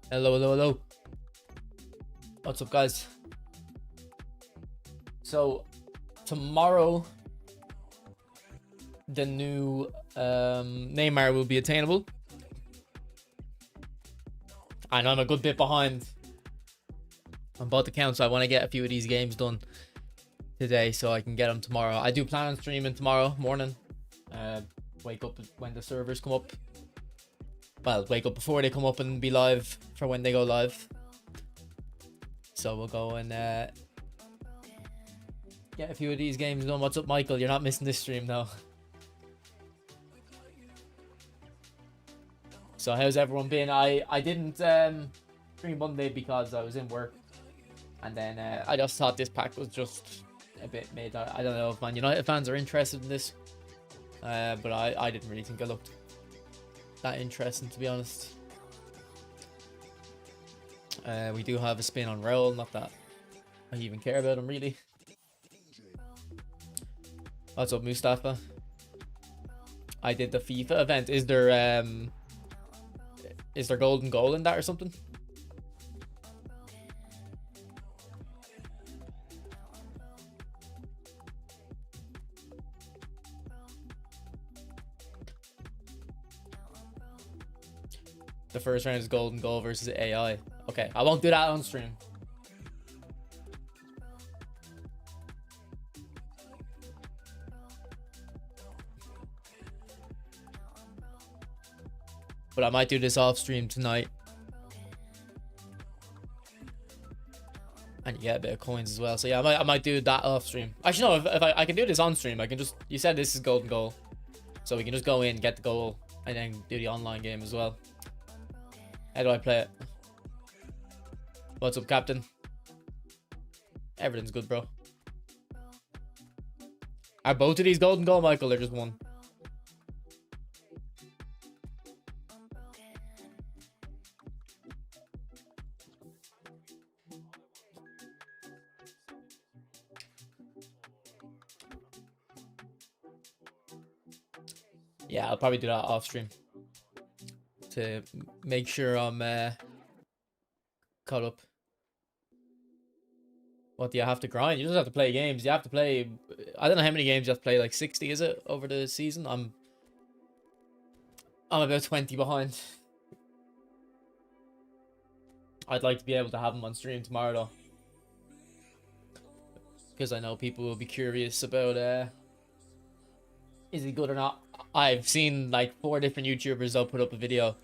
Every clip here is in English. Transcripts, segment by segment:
Hello, hello, hello. What's up, guys? So, tomorrow, the new Neymar will be attainable. And I'm a good bit behind on both accounts, so I want to get a few of these games done today so I can get them tomorrow. I do plan on streaming tomorrow morning. Wake up when the servers come up. Well, wake up before they come up and be live for when they go live. So we'll go and get a few of these games done. What's up, Michael? You're not missing this stream now. So how's everyone been? I didn't stream Monday because I was in work. And then I just thought this pack was just a bit mid. I don't know if Man United fans are interested in this. But I didn't really think it looked that interesting, to be honest. We do have a spin on Raul, not that I even care about him really. What's up, Mustafa? I did the FIFA event. Is there golden goal in that or something? The first round is golden goal versus AI. Okay, I won't do that on stream. But I might do this off stream tonight. And you get a bit of coins as well. So yeah, I might do that off stream. Actually, no, if I can do this on stream, I can just... You said this is golden goal. So we can just go in, get the goal, and then do the online game as well. How do I play it? What's up, Captain? Everything's good, bro. Are both of these golden goal, Michael, or just one? Yeah, I'll probably do that off stream to make sure I'm caught up. What do you have to grind? You just have to play games. You have to play... I don't know how many games you have to play. Like 60, is it, over the season? I'm about 20 behind. I'd like to be able to have them on stream tomorrow, though. Because I know people will be curious about... is he good or not? I've seen like 4 different YouTubers that'll put up a video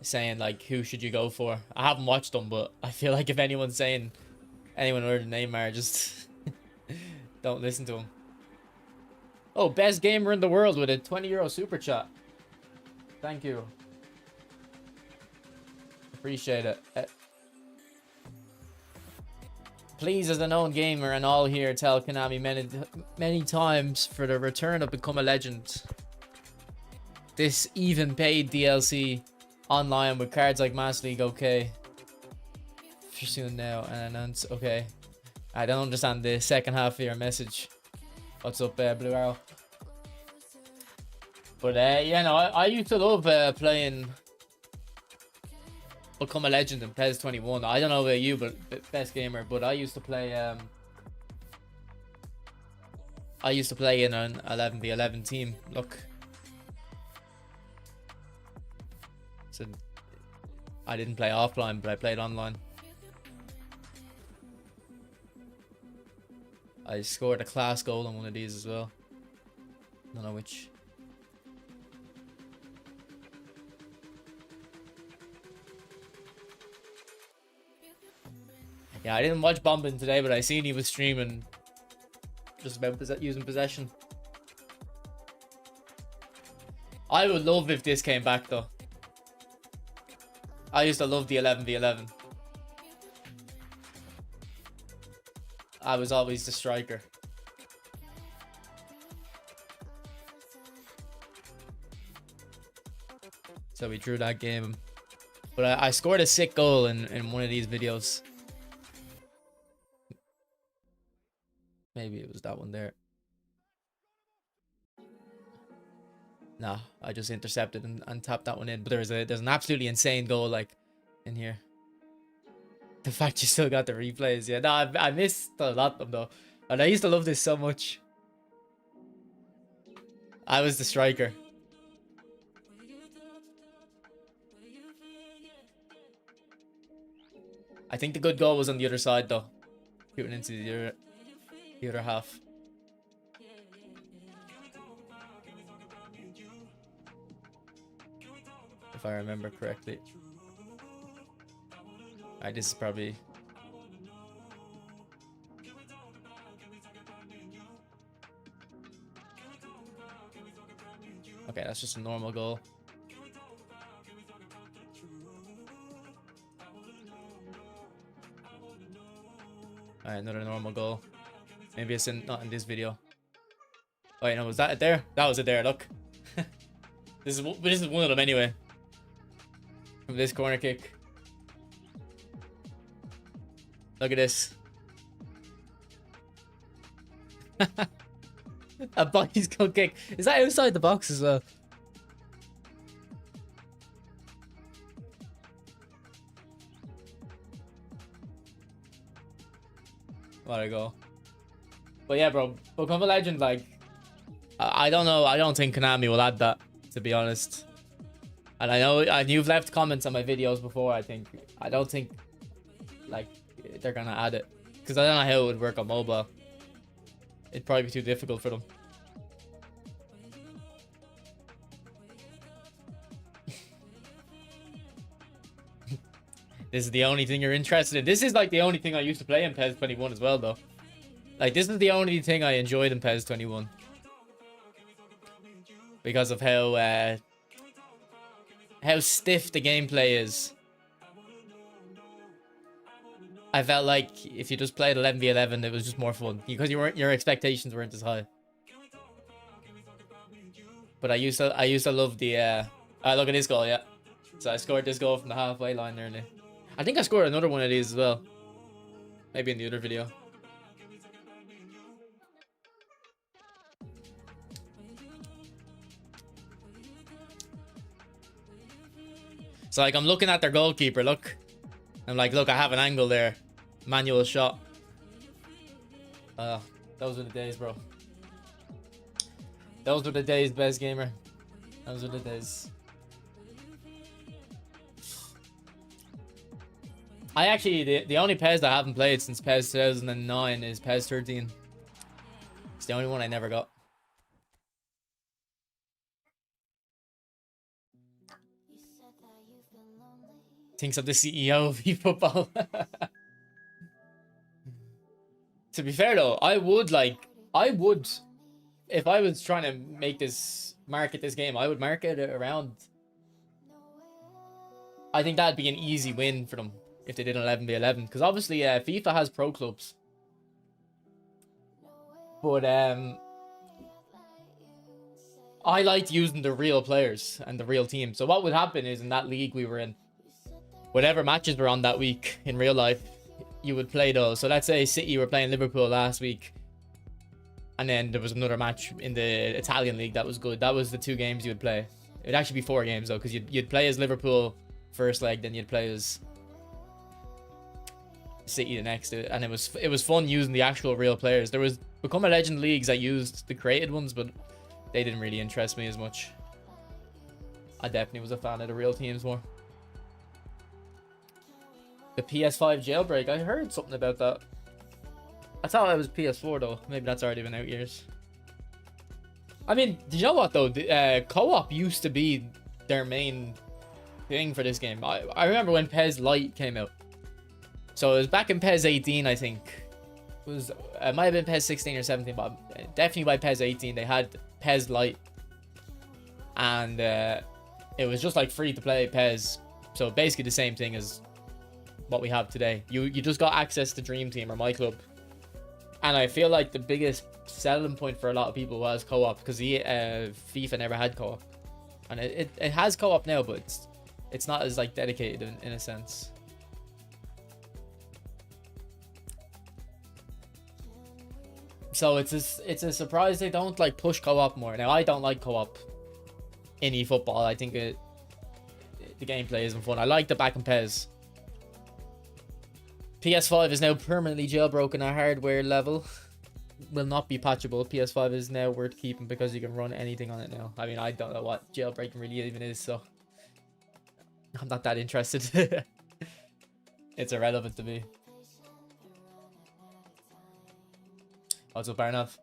saying like, who should you go for? I haven't watched them, but I feel like if anyone's saying anyone other than Neymar, just don't listen to him. Oh, best gamer in the world with a €20 super chat. Thank you. Appreciate it. Please, as a known gamer and all here, tell Konami many times for the return of Become a Legend. This even paid DLC online with cards like Mass League, okay. For soon now, and announce, okay. I don't understand the second half of your message. What's up, Blue Arrow? But yeah, no, I used to love playing Become a Legend in PES 21. I don't know about you, but best gamer. But I used to play in an 11v11 team. Look. So I didn't play offline, but I played online. I scored a class goal on one of these as well. Don't know which. Yeah, I didn't watch Bombin today, but I seen he was streaming just about using possession. I would love if this came back though. I used to love the 11v11. I was always the striker. So we drew that game. But I scored a sick goal in one of these videos. Maybe it was that one there. Nah, I just intercepted and tapped that one in. But there's an absolutely insane goal like in here. The fact you still got the replays. Yeah, no, I missed a lot of them though. And I used to love this so much. I was the striker. I think the good goal was on the other side though. Shooting into the other half. If I remember correctly. Alright, this is probably... Okay, that's just a normal goal. Alright, another normal goal. Maybe it's not in this video. Oh, wait, no, was that it there? That was it there, look. This is one of them anyway. From this corner kick. Look at this. A bicycle kick. Is that outside the box as well? What a goal. But yeah, bro. Become a legend, like... I don't know. I don't think Konami will add that, to be honest. And I know... And you've left comments on my videos before, I think. I don't think... Like, they're gonna add it. Because I don't know how it would work on mobile. It'd probably be too difficult for them. This is the only thing you're interested in. This is like the only thing I used to play in PES 21 as well, though. Like, this is the only thing I enjoyed in PES 21. Because of how stiff the gameplay is. I felt like if you just played 11v11, it was just more fun because your expectations weren't as high. But I used to love the look at this goal, yeah. So I scored this goal from the halfway line nearly. I think I scored another one of these as well. Maybe in the other video. So like I'm looking at their goalkeeper, look. I'm like, look, I have an angle there. Manual shot. Those were the days, bro. Those were the days, best gamer. Those were the days. I actually, the only PES that I haven't played since PES 2009 is PES 13. It's the only one I never got. Thinks I'm the CEO of eFootball. To be fair though, I would, if I was trying to market this game, I would market it around. I think that'd be an easy win for them if they did an 11v11, because obviously FIFA has pro clubs, but I liked using the real players and the real team. So what would happen is in that league we were in, whatever matches were on that week in real life, you would play those. So let's say City were playing Liverpool last week, and then there was another match in the Italian league that was good. That was the 2 games you would play. It'd actually be 4 games though, because you'd play as Liverpool first leg, then you'd play as City the next. And it was fun using the actual real players. There was Become a Legend leagues that used the created ones, but they didn't really interest me as much. I definitely was a fan of the real teams more. The PS5 jailbreak, I heard something about that. I thought it was PS4 though. Maybe that's already been out years. I mean, do you know what though? The co-op used to be their main thing for this game. I remember when PES Lite came out. So it was back in PES 18, I think. It might have been PES 16 or 17, but definitely by PES 18 they had PES Lite. And it was just like free to play PES. So basically the same thing as what we have today. You just got access to Dream Team or My Club. And I feel like the biggest selling point for a lot of people was co-op, because FIFA never had co-op. And it has co-op now, but it's not as like dedicated in a sense. So it's a surprise they don't like push co-op more. Now I don't like co-op in eFootball. I think the gameplay isn't fun. I like the back in PES. PS5 is now permanently jailbroken at hardware level. Will not be patchable. PS5 is now worth keeping because you can run anything on it now. I mean, I don't know what jailbreaking really even is, so I'm not that interested. It's irrelevant to me. What's up, Arnav?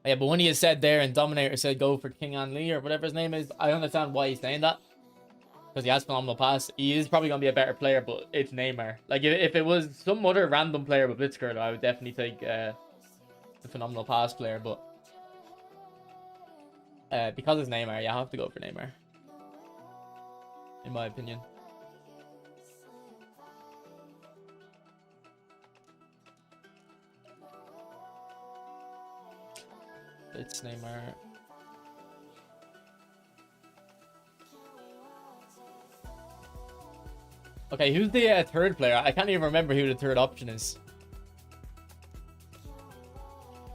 Yeah, but when he said there and Dominator said go for King An Lee or whatever his name is, I understand why he's saying that. Because he has phenomenal pass. He is probably going to be a better player, but it's Neymar. Like, if it was some other random player with Blitzkrieg, I would definitely take the phenomenal pass player. But because it's Neymar, you have to go for Neymar. In my opinion. It's Neymar. Okay, who's the third player? I can't even remember who the third option is.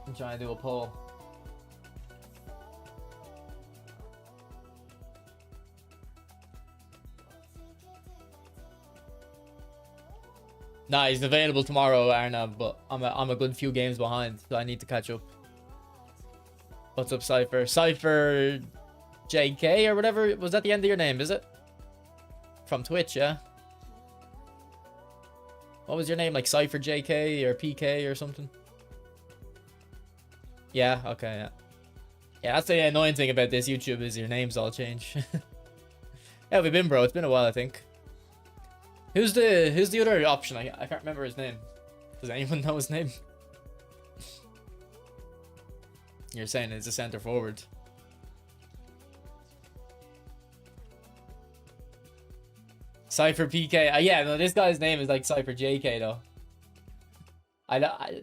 I'm trying to do a poll. Nah, he's available tomorrow, Arnav, but I'm a good few games behind, so I need to catch up. What's up, Cypher? Cypher JK or whatever? Was that the end of your name, is it? From Twitch, yeah? What was your name? Like Cypher JK or PK or something? Yeah, okay, yeah. Yeah, that's the annoying thing about this YouTube is your names all change. Yeah, we've been, bro. It's been a while, I think. Who's the other option? I can't remember his name. Does anyone know his name? You're saying it's a center forward. Cypher PK. Yeah, no, this guy's name is like Cypher JK though.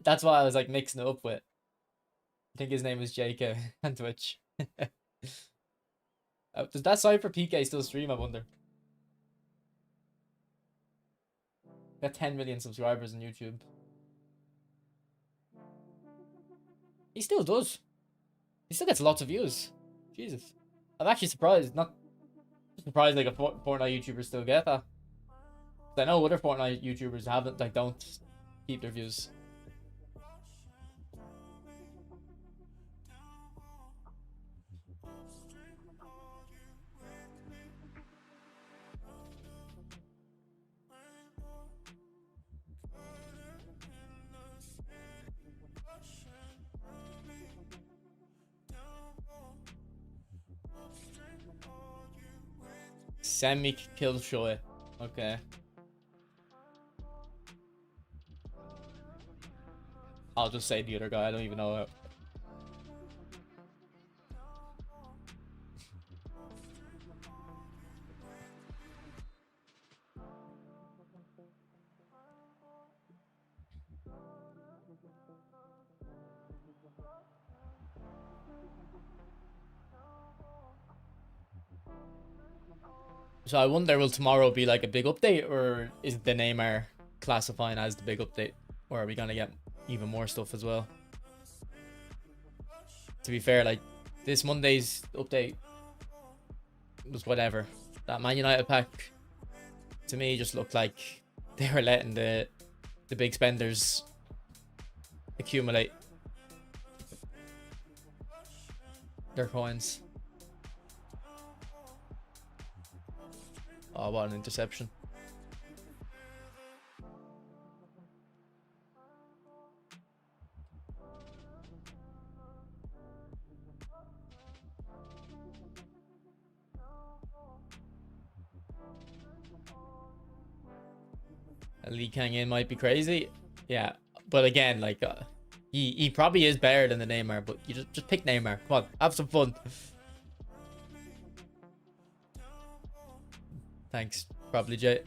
That's why I was like mixing it up with. I think his name was JK on Twitch. Does that Cypher PK still stream, I wonder? Got 10 million subscribers on YouTube. He still does. He still gets lots of views. Jesus. I'm actually surprised. Not surprised like a Fortnite YouTuber still get that. I know other Fortnite YouTubers haven't, like, don't keep their views. Semi kill Shoei. Okay. I'll just say the other guy. I don't even know. So I wonder, will tomorrow be like a big update, or is the Neymar classifying as the big update, or are we gonna get even more stuff as well? To be fair, like this Monday's update was whatever. That Man United pack to me just looked like they were letting the big spenders accumulate their coins. Oh, what an interception. Lee Kang in might be crazy. Yeah, but again, like he probably is better than the Neymar, but you just pick Neymar. Come on, have some fun. Thanks, probably Jay.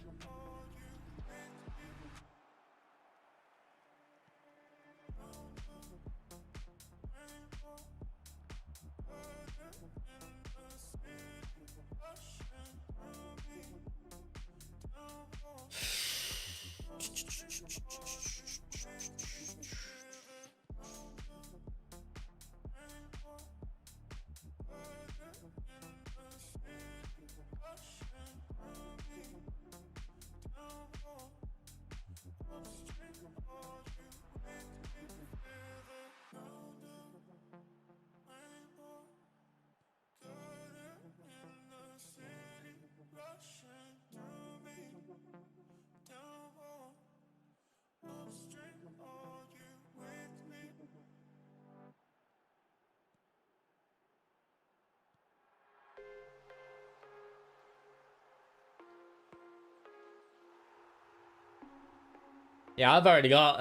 Yeah, I've already got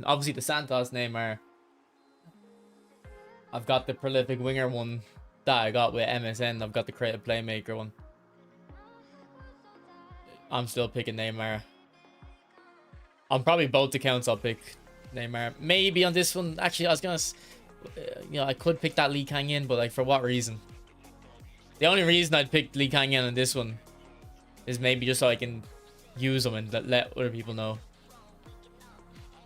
obviously the Santos Neymar. I've got the prolific winger one that I got with MSN. I've got the creative playmaker one. I'm still picking Neymar. On probably both accounts, I'll pick Neymar. Maybe on this one, actually, I was gonna, you know, I could pick that Lee Kang in, but like, for what reason? The only reason I'd pick Lee Kang in on this one is maybe just so I can use them and let other people know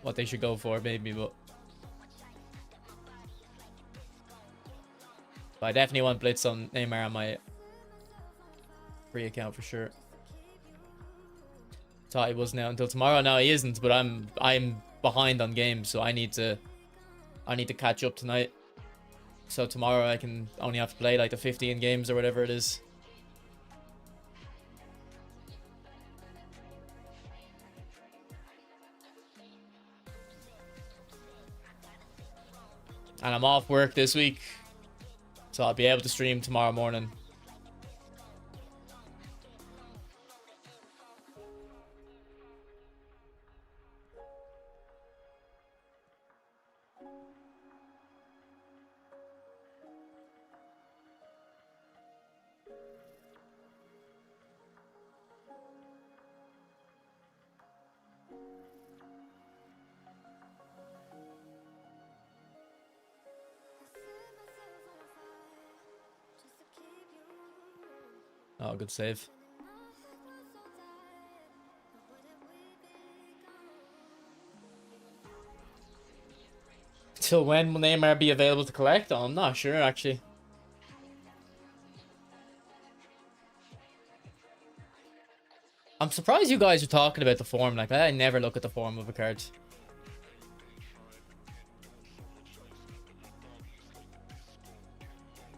what they should go for, maybe. But I definitely want Blitz on Neymar on my free account for sure. Thought he wasn't out until tomorrow. No, he isn't. But I'm behind on games, so I need to catch up tonight. So tomorrow I can only have to play like the 15 games or whatever it is. And I'm off work this week, so I'll be able to stream tomorrow morning. Oh, good save. Till when will Neymar be available to collect? Oh, I'm not sure, actually. I'm surprised you guys are talking about the form. Like, I never look at the form of a card.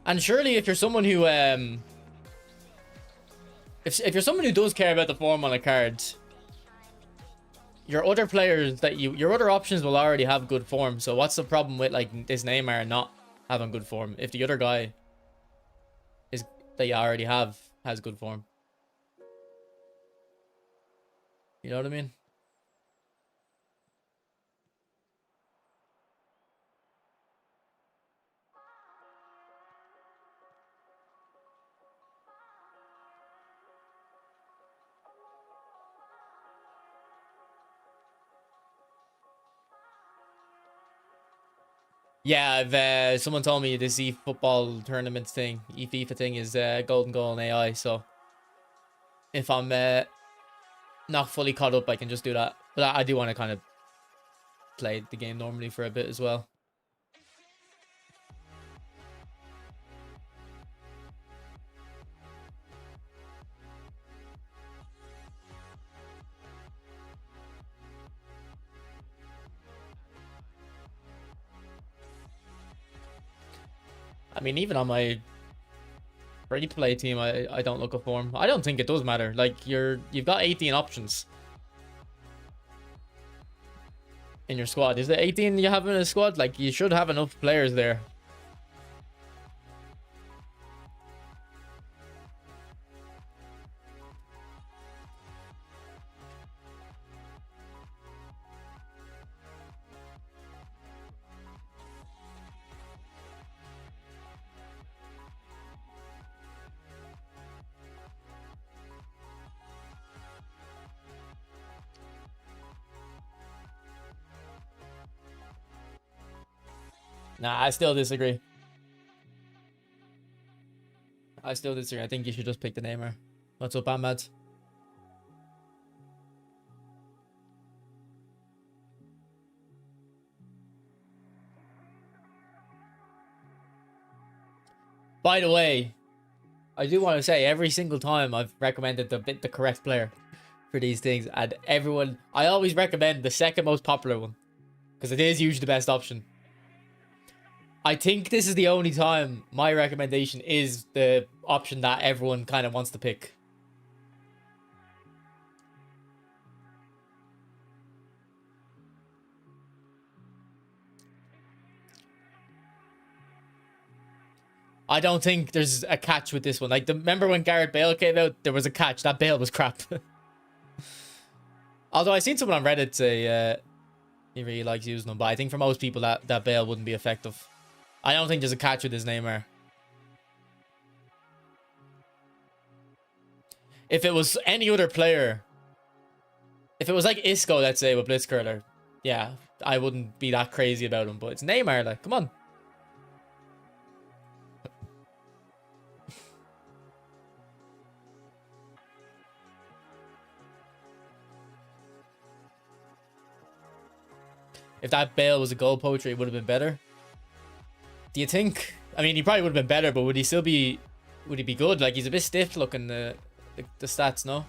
And surely if you're someone who if you're someone who does care about the form on a card, your other players that your other options will already have good form. So what's the problem with like this Neymar not having good form if the other guy is that you already have has good form? You know what I mean? Yeah, I've someone told me this eFootball tournament thing, eFIFA thing is golden goal and AI. So if I'm not fully caught up, I can just do that. But I do want to kind of play the game normally for a bit as well. I mean, even on my free to play team, I don't look at form. I don't think it does matter. Like you've got 18 options in your squad. Is it 18 you have in a squad? Like you should have enough players there. Nah, I still disagree. I still disagree. I think you should just pick the Neymar. What's up, Ahmad? By the way, I do want to say every single time I've recommended the correct player for these things, and everyone, I always recommend the second most popular one because it is usually the best option. I think this is the only time my recommendation is the option that everyone kind of wants to pick. I don't think there's a catch with this one. Like, remember when Gareth Bale came out? There was a catch. That Bale was crap. Although I seen someone on Reddit say he really likes using them, but I think for most people that PELE wouldn't be effective. I don't think there's a catch with his Neymar. If it was any other player, if it was like Isco, let's say, with Blitzcurler, yeah, I wouldn't be that crazy about him. But it's Neymar, like, come on. If that PELE was a goal poacher, it would have been better. Do you think? I mean, he probably would have been better, but would he still be? Would he be good? Like, he's a bit stiff looking, the stats, no?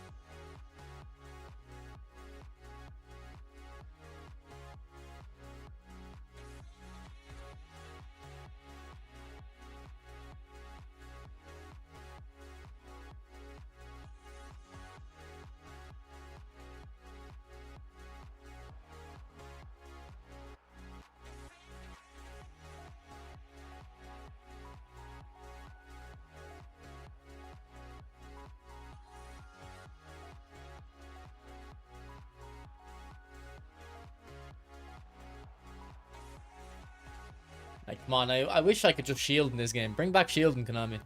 Like, come on, I wish I could just shield in this game. Bring back shielding, Konami.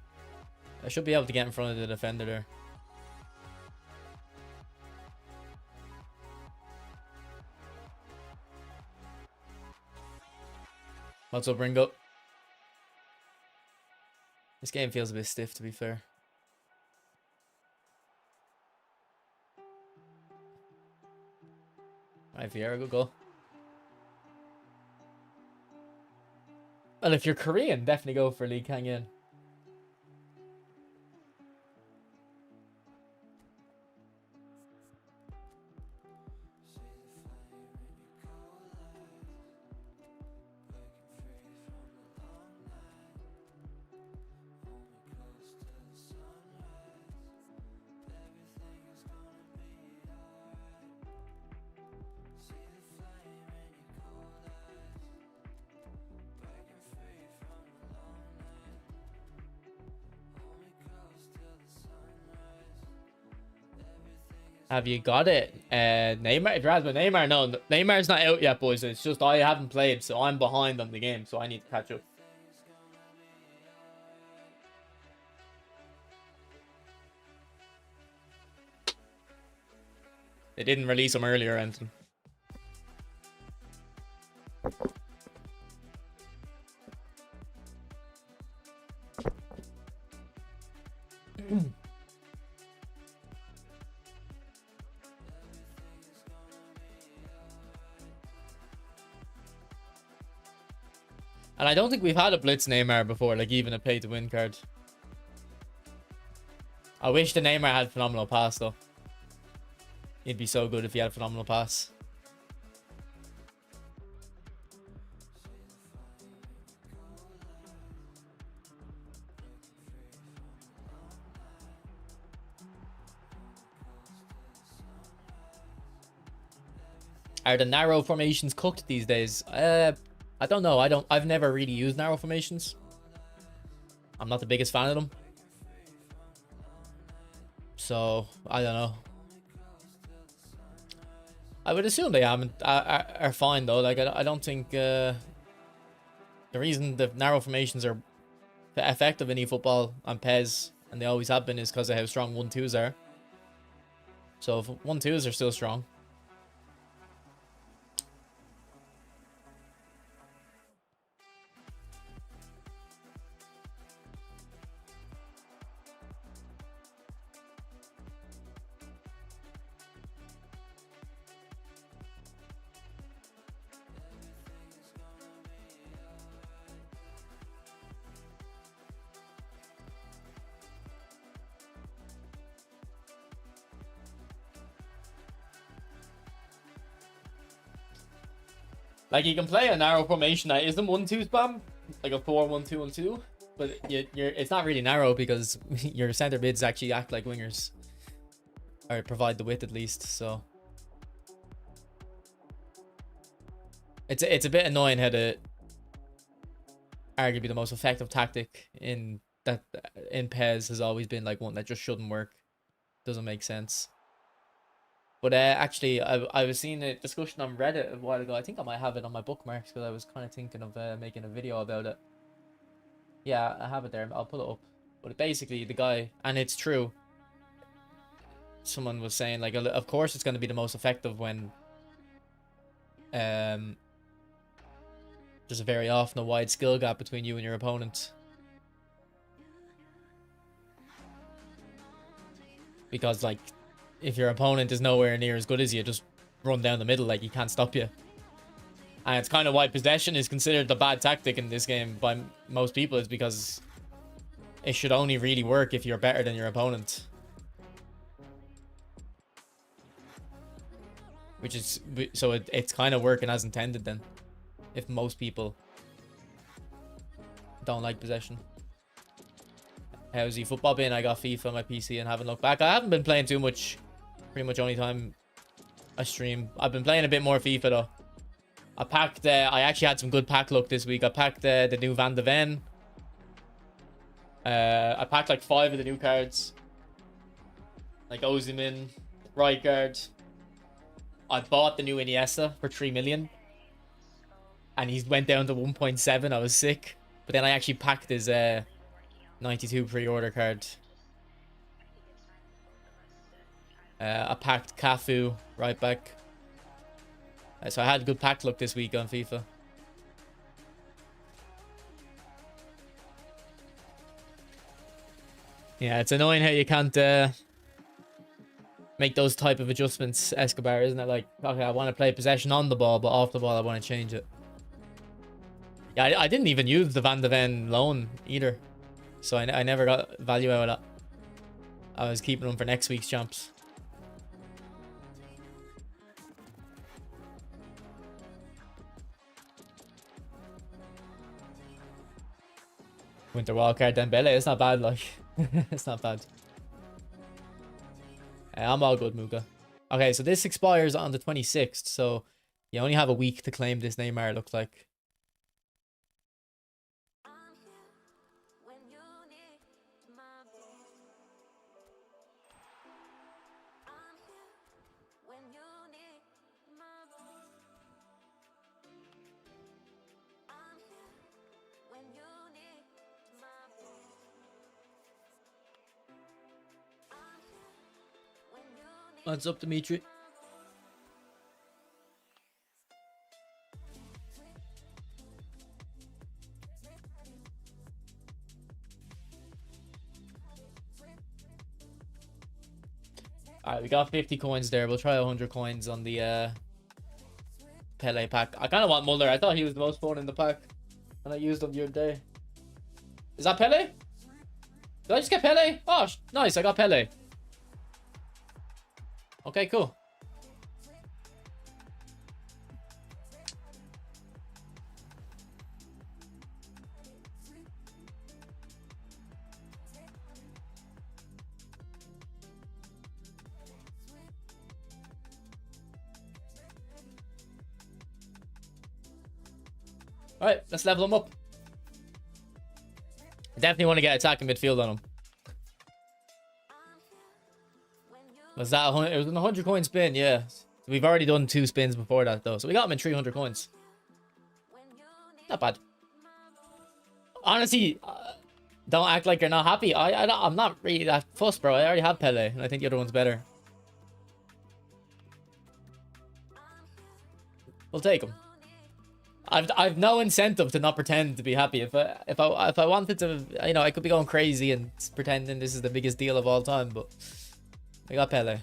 I should be able to get in front of the defender there. What's up, Ringo? This game feels a bit stiff, to be fair. Alright, Vieira, good goal. Well, if you're Korean, definitely go for Lee Kang-in. Have you got it? Neymar? If you're asking about Neymar, no. Neymar's not out yet, boys. It's just I haven't played, so I'm behind on the game, so I need to catch up. They didn't release him earlier or anything. And I don't think we've had a Blitz Neymar before, like even a pay-to-win card. I wish the Neymar had phenomenal pass, though. He'd be so good if he had phenomenal pass. Are the narrow formations cooked these days? I don't know. I've never really used narrow formations. I'm not the biggest fan of them. So, I don't know. I would assume they are fine though. Like, I don't think the reason the narrow formations are effective in eFootball and PES, and they always have been, is because of how strong 1-2s are. So if 1-2s are still strong. Like, you can play a narrow formation that isn't 1-2 spam, like a 4-1-2-1-2, but it's not really narrow because your center mids actually act like wingers, or provide the width at least. So it's a bit annoying how the arguably the most effective tactic in PES has always been like one that just shouldn't work. Doesn't make sense. But actually, I was seeing a discussion on Reddit a while ago. I think I might have it on my bookmarks because I was kind of thinking of making a video about it. Yeah, I have it there. I'll pull it up. But basically, the guy, and it's true. Someone was saying, like, of course it's going to be the most effective when there's a very often a wide skill gap between you and your opponent. Because, like, if your opponent is nowhere near as good as you, just run down the middle, like, he can't stop you. And it's kind of why possession is considered the bad tactic in this game by most people, is because it should only really work if you're better than your opponent. Which is, so it's kind of working as intended then, if most people don't like possession. How's the football been? I got FIFA on my PC and haven't looked back. I haven't been playing too much. Pretty much only time I stream. I've been playing a bit more FIFA though. I packed, I actually had some good pack luck this week. I packed the new Van de Ven. I packed like 5 of the new cards. Like Ozyman, Rijkaard. I bought the new Iniesta for 3 million. And he went down to 1.7. I was sick. But then I actually packed his 92 pre-order card. I packed Cafu right back. So I had good pack luck this week on FIFA. Yeah, it's annoying how you can't make those type of adjustments, Escobar, isn't it? Like, okay, I want to play possession on the ball, but off the ball I want to change it. Yeah, I didn't even use the Van de Ven loan either. So I never got value out of that. I was keeping them for next week's champs. Winter wildcard Dembele, it's not bad, like. It's not bad. I'm all good, Muga. Okay, so this expires on the 26th, so you only have a week to claim this Neymar, looks like. What's up, Dimitri? Alright, we got 50 coins there. We'll try 100 coins on the Pele pack. I kind of want Muller. I thought he was the most fun in the pack. And I used him the other day. Is that Pele? Did I just get Pele? Oh, nice. I got Pele. Okay, cool. Alright, let's level him up. I definitely want to get attacking midfield on him. Was that it was a 100 coin spin? Yeah. We've already done 2 spins before that though, so we got him in 300 coins. Not bad. Honestly, don't act like you're not happy. I'm not really that fussed, bro. I already have Pele, and I think the other one's better. We'll take him. I've no incentive to not pretend to be happy. If I wanted to, you know, I could be going crazy and pretending this is the biggest deal of all time, but I got Pele.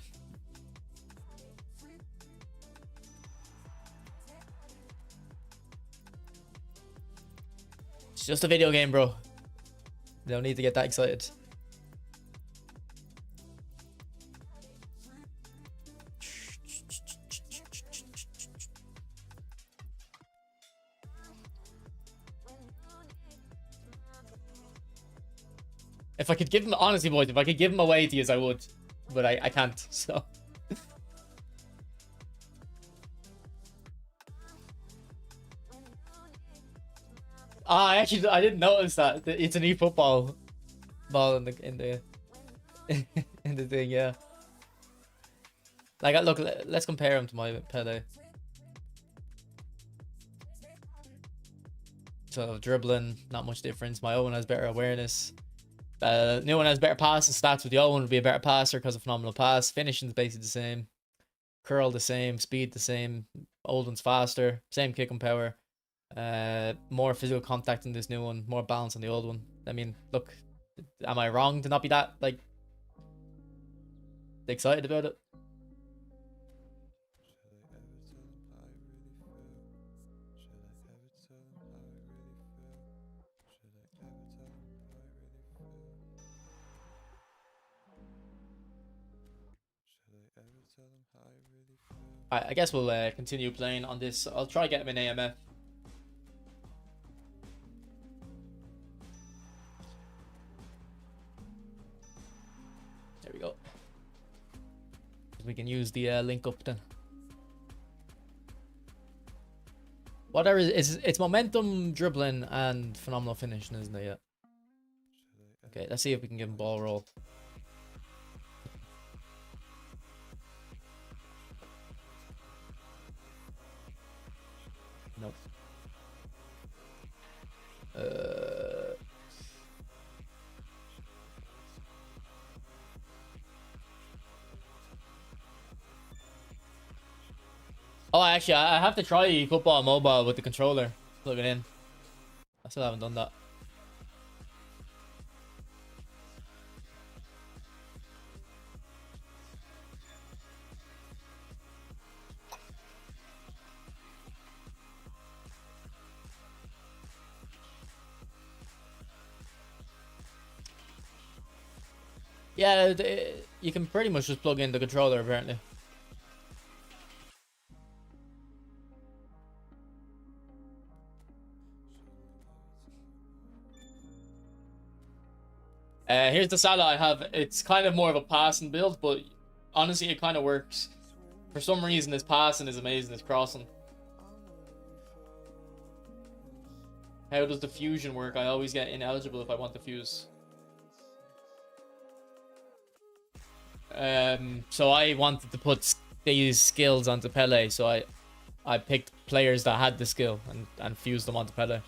It's just a video game, bro. You don't need to get that excited. If I could give him, honestly, boys, if I could give him away to you, I would. But I can't, so. I didn't notice that. It's an eFootball ball in the in the thing, yeah. Like, look, let's compare him to my Pele. So dribbling, not much difference. My own has better awareness. New one has better passing stats, but the old one would be a better passer because of phenomenal pass. Finishing is basically the same. Curl the same. Speed the same. Old one's faster. Same kicking power. More physical contact in this new one. More balance on the old one. I mean, look, am I wrong to not be that like excited about it? Alright, I guess we'll continue playing on this. I'll try get him in AMF. There we go. We can use the link up then. Whatever it's momentum, dribbling, and phenomenal finishing, isn't it? Yeah. Okay, let's see if we can give him ball roll. Nope. Oh, actually, I have to try football mobile with the controller. Plug it in. I still haven't done that. Yeah, you can pretty much just plug in the controller, apparently. Here's the Salah I have. It's kind of more of a passing build, but honestly, it kind of works. For some reason, his passing is amazing. His crossing. How does the fusion work? I always get ineligible if I want to fuse. So I wanted to put these skills onto Pele, so I picked players that had the skill and fused them onto Pele.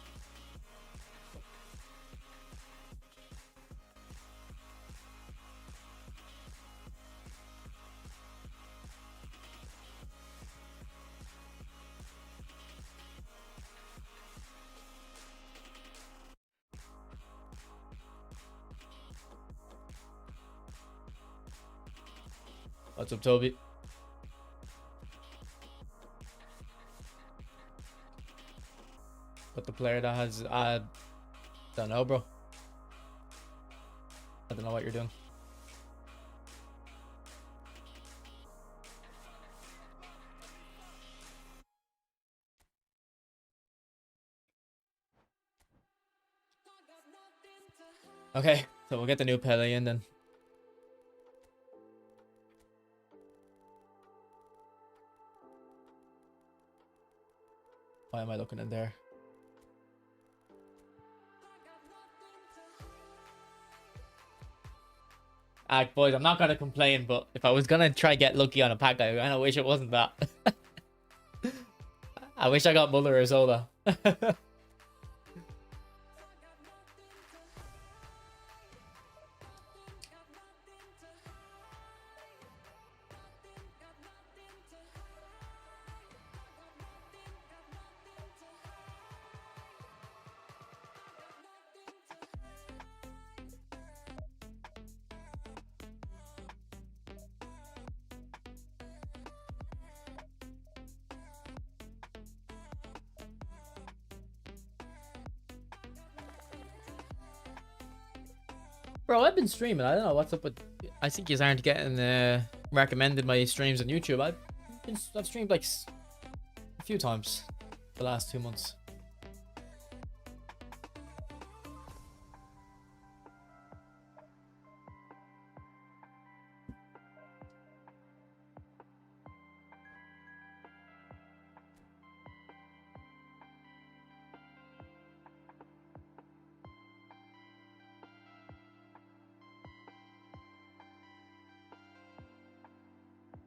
What's up, Toby? But the player that has, I don't know, bro. I don't know what you're doing. Okay, so we'll get the new Pele in then. Why am I looking in there? Boys, I'm not gonna complain, but if I was gonna try get lucky on a pack, I kinda wish it wasn't that. I wish I got Muller or Zola. Bro, I've been streaming. I don't know what's up with. I think you aren't getting recommended my streams on YouTube. I've streamed like a few times the last 2 months.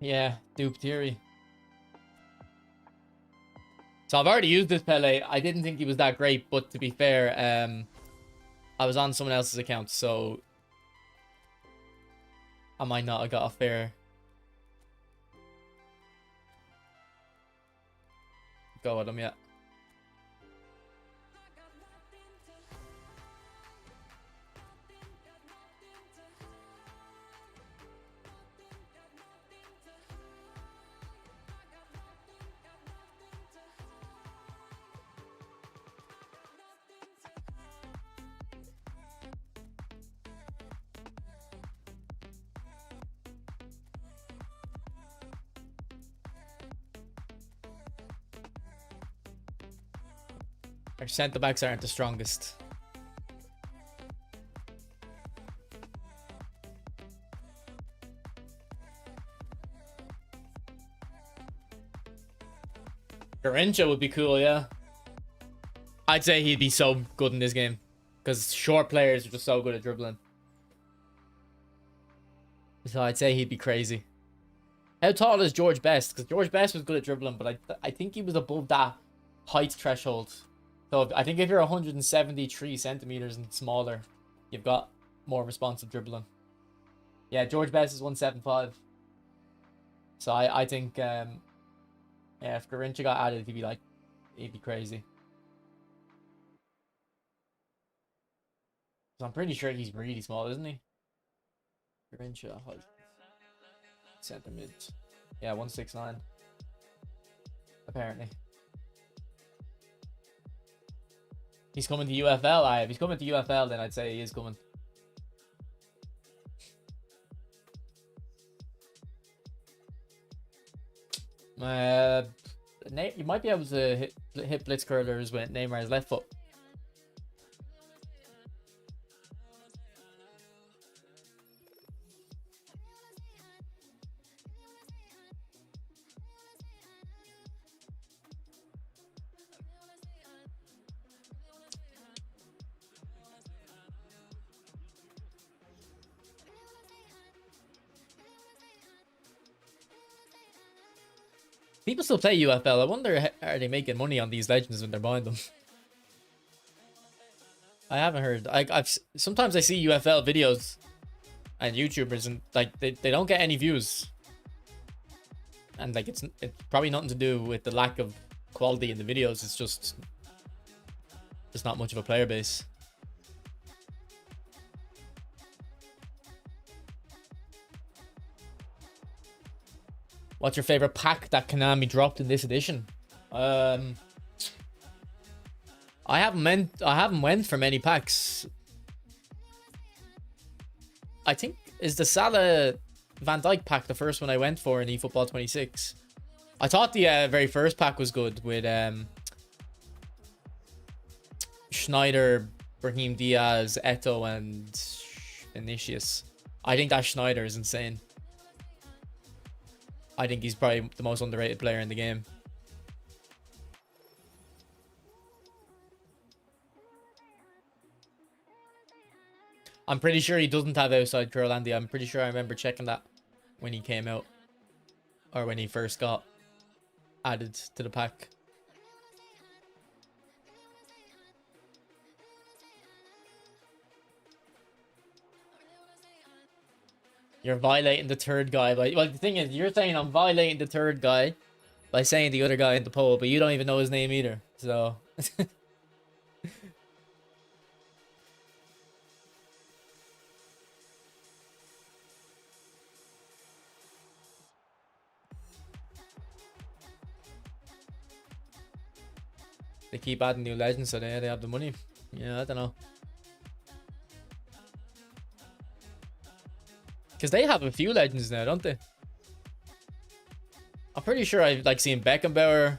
Yeah, Duke Theory. So I've already used this Pele. I didn't think he was that great, but to be fair, I was on someone else's account, so I might not have got a fair go at him yet. Our centre backs aren't the strongest. Garincha would be cool, yeah. I'd say he'd be so good in this game because short players are just so good at dribbling. So I'd say he'd be crazy. How tall is George Best? Because George Best was good at dribbling, but I think he was above that height threshold. So I think if you're 173 centimeters and smaller, you've got more responsive dribbling. Yeah, George Best is 175. So I think yeah, if Garincha got added, he'd be crazy. So I'm pretty sure he's really small, isn't he? Garincha height. Centre mid. Yeah, 169. Apparently. He's coming to UFL. If he's coming to UFL, then I'd say he is coming. You might be able to hit blitz curlers with Neymar's left foot. People still play UFL. I wonder, are they making money on these legends when they're buying them? I haven't heard. Sometimes I see UFL videos and YouTubers, and like they don't get any views. And like it's probably nothing to do with the lack of quality in the videos. It's just there's not much of a player base. What's your favorite pack that Konami dropped in this edition? I haven't went for many packs. I think is the Salah Van Dijk pack the first one I went for in eFootball 26. I thought the very first pack was good with Schneider, Brahim Diaz, Eto, and Vinicius. I think that Schneider is insane. I think he's probably the most underrated player in the game. I'm pretty sure he doesn't have outside curl, Andy. I'm pretty sure I remember checking that when he came out. Or when he first got added to the pack. You're violating the third guy. Well, the thing is, you're saying I'm violating the third guy by saying the other guy in the poll, but you don't even know his name either. So... They keep adding new legends, so they have the money. Yeah, I don't know. Because they have a few legends now, don't they? I'm pretty sure I've like seen Beckenbauer.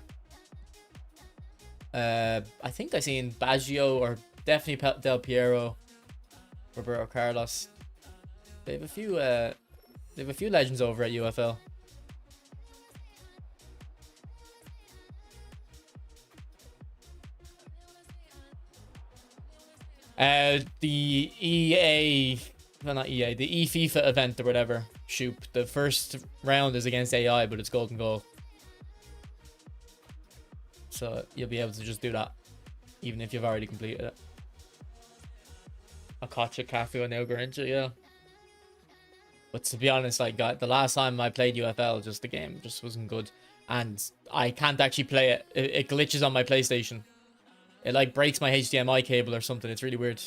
I think I seen Baggio, or definitely Del Piero, Roberto Carlos. They have a few. They have a few legends over at UFL. The EA, well, not EA, the eFIFA event or whatever. shoot. The first round is against AI, but it's golden goal. So you'll be able to just do that, even if you've already completed it. A Kocha Cafu and now Garincha, yeah. But to be honest, like, the last time I played UFL, just the game just wasn't good. And I can't actually play it. It glitches on my PlayStation. It, like, breaks my HDMI cable or something. It's really weird.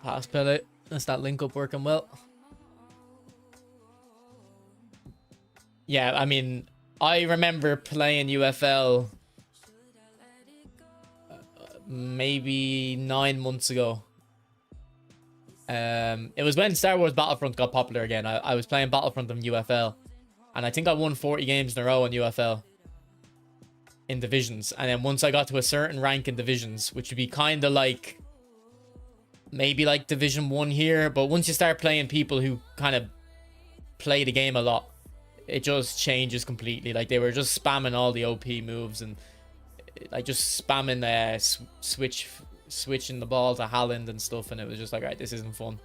Pass PELE. That's that link up working well. Yeah, I mean, I remember playing UFL maybe 9 months ago. It was when Star Wars Battlefront got popular again. I was playing Battlefront on UFL, and I think I won 40 games in a row on UFL in divisions. And then once I got to a certain rank in divisions, which would be kind of like maybe like Division 1 here, but once you start playing people who kind of play the game a lot, it just changes completely. Like, they were just spamming all the OP moves and like just spamming switching the ball to Haaland and stuff, and it was just like, right, this isn't fun.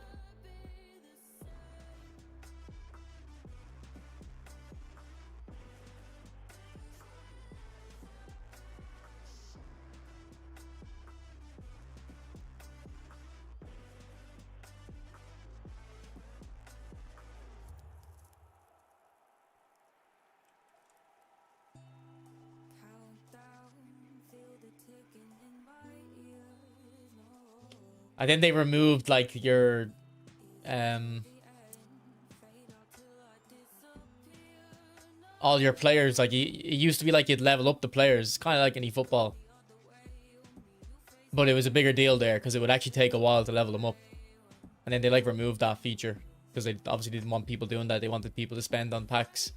And then they removed like your all your players. Like, it used to be like you'd level up the players, kind of like any football, but it was a bigger deal there because it would actually take a while to level them up. And then they like removed that feature because they obviously didn't want people doing that. They wanted people to spend on packs.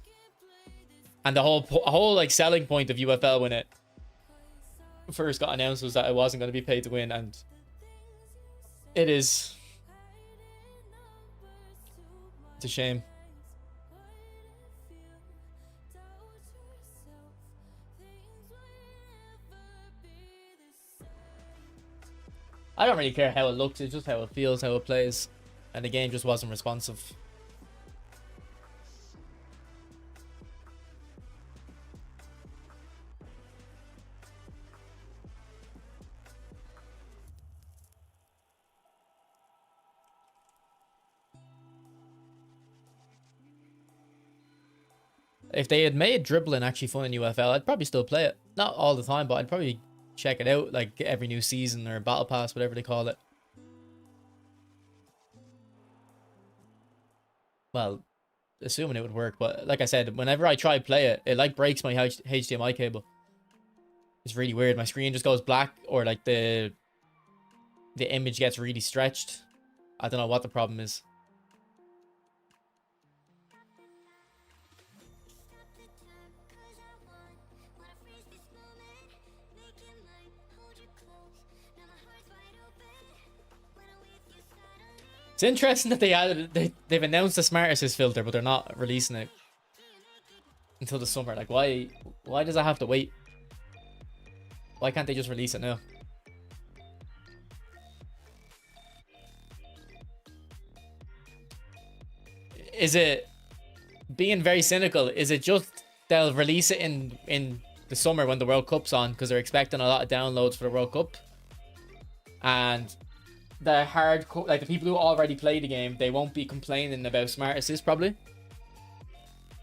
And the whole like selling point of UFL when it first got announced was that it wasn't going to be pay to win, and it is. It's a shame. I don't really care how it looks, it's just how it feels, how it plays. And the game just wasn't responsive. If they had made dribbling actually fun in UFL, I'd probably still play it. Not all the time, but I'd probably check it out like every new season or battle pass, whatever they call it. Well, assuming it would work, but like I said, whenever I try to play it, it like breaks my HDMI cable. It's really weird. My screen just goes black, or like the image gets really stretched. I don't know what the problem is. It's interesting that they've announced the Smart Assist filter, but they're not releasing it until the summer. Like, why does that have to wait? Why can't they just release it now? Is it being very cynical? Is it just they'll release it in the summer when the World Cup's on because they're expecting a lot of downloads for the World Cup, and the hardcore, like the people who already play the game, they won't be complaining about Smart Assist probably.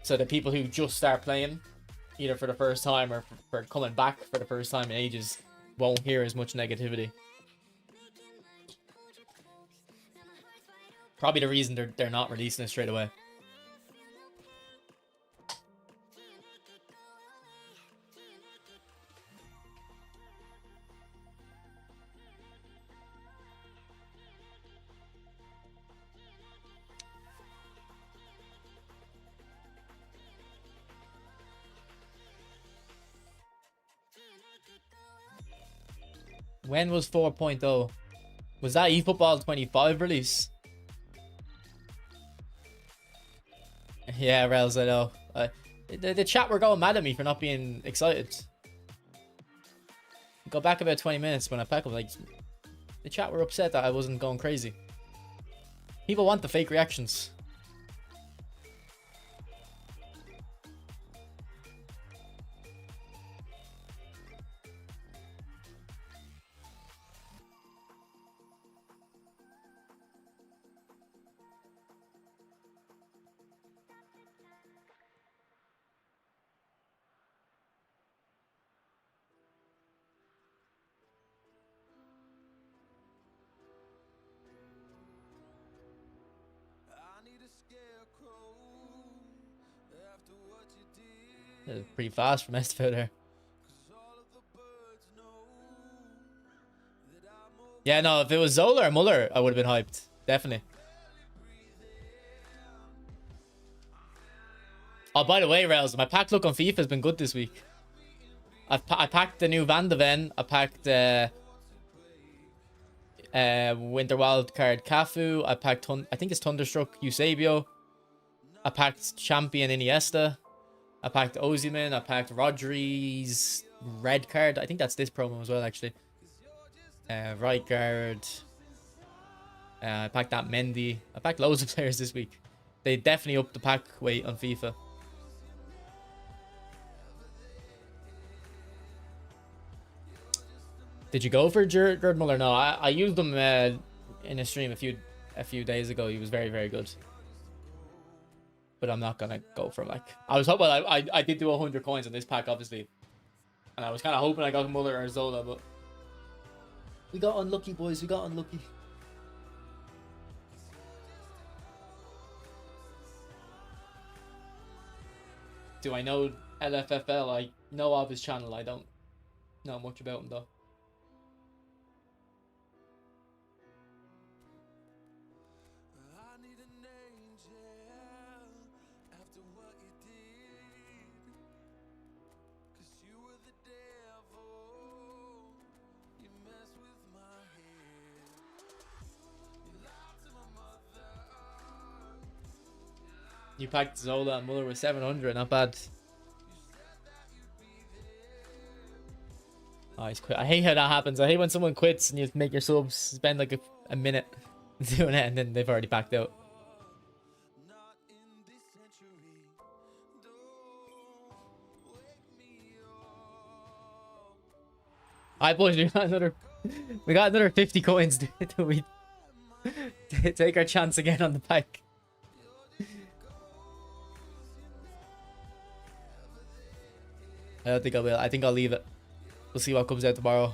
So the people who just start playing, either for the first time or for coming back for the first time in ages, won't hear as much negativity. Probably the reason they're not releasing it straight away. When was 4.0? Was that eFootball 25 release? Yeah, Rails, I know. The chat were going mad at me for not being excited. Go back about 20 minutes when I pack up. Like, the chat were upset that I wasn't going crazy. People want the fake reactions. Pretty fast from Estivo there. Yeah, no, if it was Zola or Muller, I would have been hyped. Definitely. Oh, by the way, Rails, my pack look on FIFA has been good this week. I packed the new Van de Ven. I packed Winter Wild card Cafu. I packed I think it's Thunderstruck Eusebio. I packed Champion Iniesta. I packed Ozyman. I packed Rodri's red card. I think that's this promo as well, actually. Right guard. I packed that Mendy. I packed loads of players this week. They definitely upped the pack weight on FIFA. Did you go for Gerd Muller? No, I used him in a stream a few days ago. He was very, very good. But I'm not gonna go for like I was hoping. I did do 100 coins on this pack, obviously, and I was kind of hoping I got Muller or Zola, but we got unlucky, boys. We got unlucky. Do I know LFFL? I know of his channel. I don't know much about him though. You packed Zola and Muller with 700, not bad. Oh, he's quit. I hate how that happens. I hate when someone quits and you make your subs spend like a minute doing it and then they've already backed out. Alright, boys, we got another 50 coins. Do we take our chance again on the pack? I don't think I will. I think I'll leave it. We'll see what comes out tomorrow.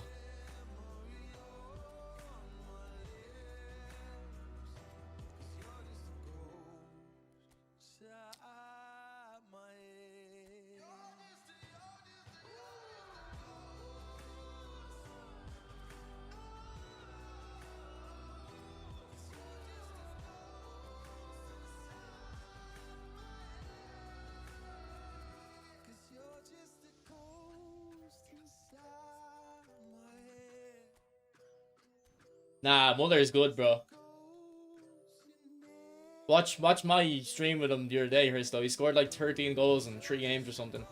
Nah, Muller is good, bro. Watch my stream with him the other day, Christo. He scored like 13 goals in 3 games or something.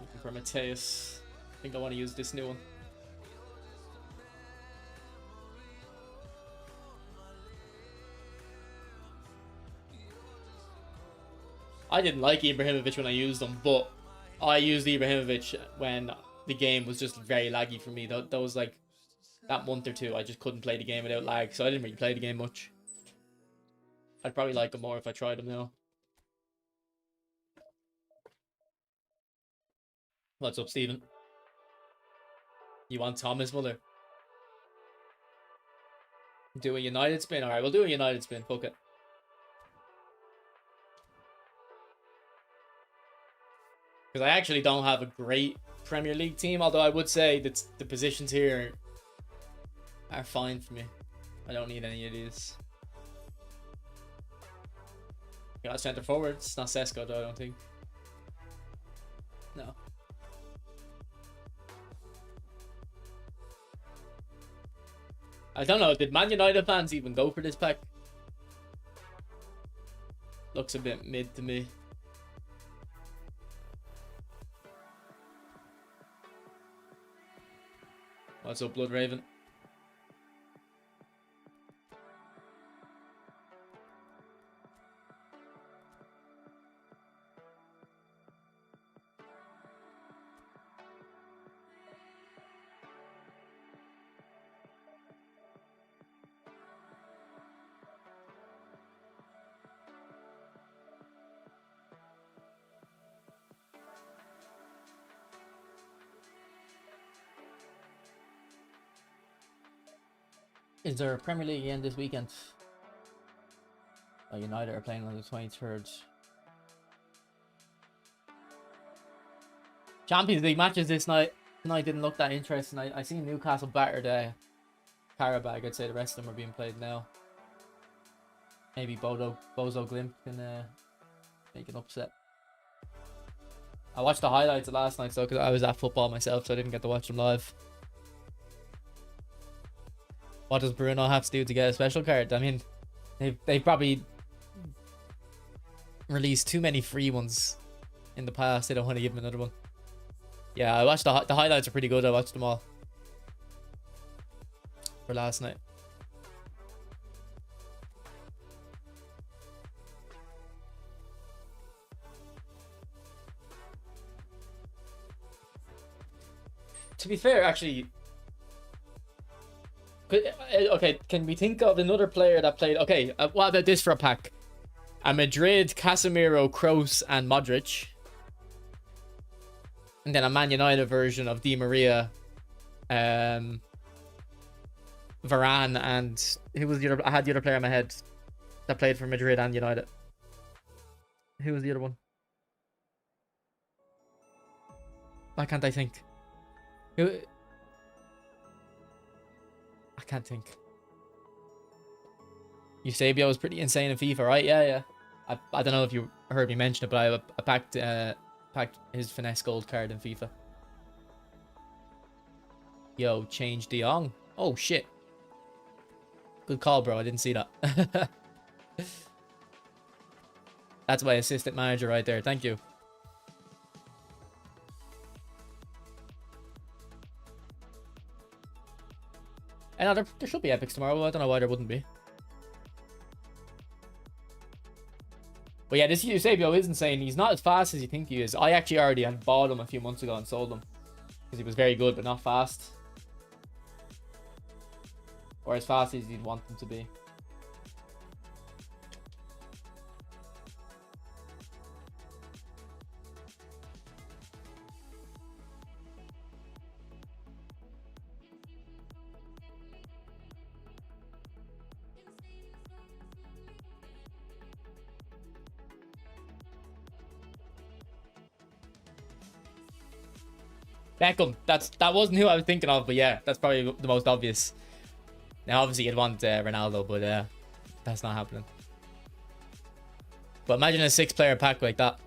Looking for Mateus. I think I want to use this new one. I didn't like Ibrahimovic when I used him, but I used Ibrahimovic when the game was just very laggy for me. That was like that month or two, I just couldn't play the game without lag, so I didn't really play the game much. I'd probably like him more if I tried him now. What's up, Steven? You want Thomas Muller? Do a United spin? Alright, we'll do a United spin. Fuck it. Because I actually don't have a great Premier League team, although I would say that the positions here are fine for me. I don't need any of these. You got centre forwards. Not Sesko though, I don't think. No. I don't know. Did Man United fans even go for this pack? Looks a bit mid to me. What's up, Blood Raven? Is there a Premier League again this weekend? Oh, United are playing on the 23rd. Champions League matches this night tonight didn't look that interesting. I seen Newcastle battered Karabag. I'd say the rest of them are being played now. Maybe Bozo Glimt can make an upset. I watched the highlights of last night, so because I was at football myself, so I didn't get to watch them live. What does Bruno have to do to get a special card? I mean, they probably released too many free ones in the past. They don't want to give him another one. Yeah, I watched the highlights are pretty good. I watched them all for last night. To be fair, actually, okay, can we think of another player that played? Okay, what about this for a pack? A Madrid, Casemiro, Kroos, and Modric. And then a Man United version of Di Maria, Varane, and who was the other? I had the other player in my head that played for Madrid and United. Who was the other one? Why can't I think? Who? I can't think. Eusebio was pretty insane in FIFA, right? Yeah. I don't know if you heard me mention it, but I packed his finesse gold card in FIFA. Yo, change De Jong. Oh shit. Good call, bro. I didn't see that. That's my assistant manager right there. Thank you. And there should be epics tomorrow. I don't know why there wouldn't be. But yeah, this Eusebio is insane. He's not as fast as you think he is. I actually already had bought him a few months ago and sold him. Because he was very good, but not fast. Or as fast as you'd want him to be. Beckham. That wasn't who I was thinking of, but yeah, that's probably the most obvious. Now, obviously, you'd want Ronaldo, but that's not happening. But imagine a 6-player pack like that.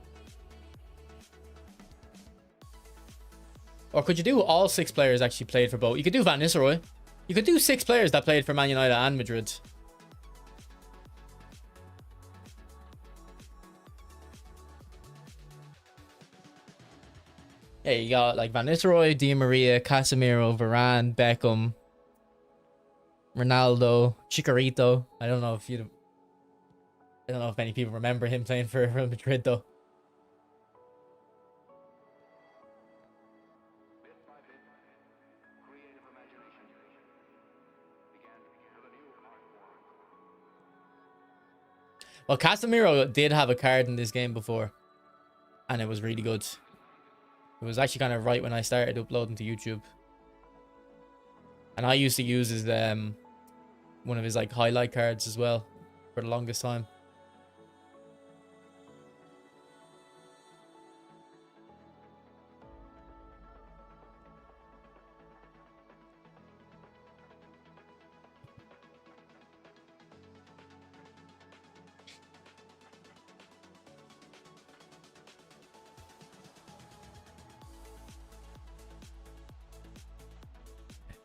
Or could you do all 6 players actually played for both? You could do Van Nistelrooy. You could do 6 players that played for Man United and Madrid. Yeah, you got like Van Nistelrooy, Di Maria, Casemiro, Varane, Beckham, Ronaldo, Chicharito. I don't know if many people remember him playing for Real Madrid though. Well, Casemiro did have a card in this game before, and it was really good. It was actually kind of right when I started uploading to YouTube. And I used to use his one of his like highlight cards as well for the longest time.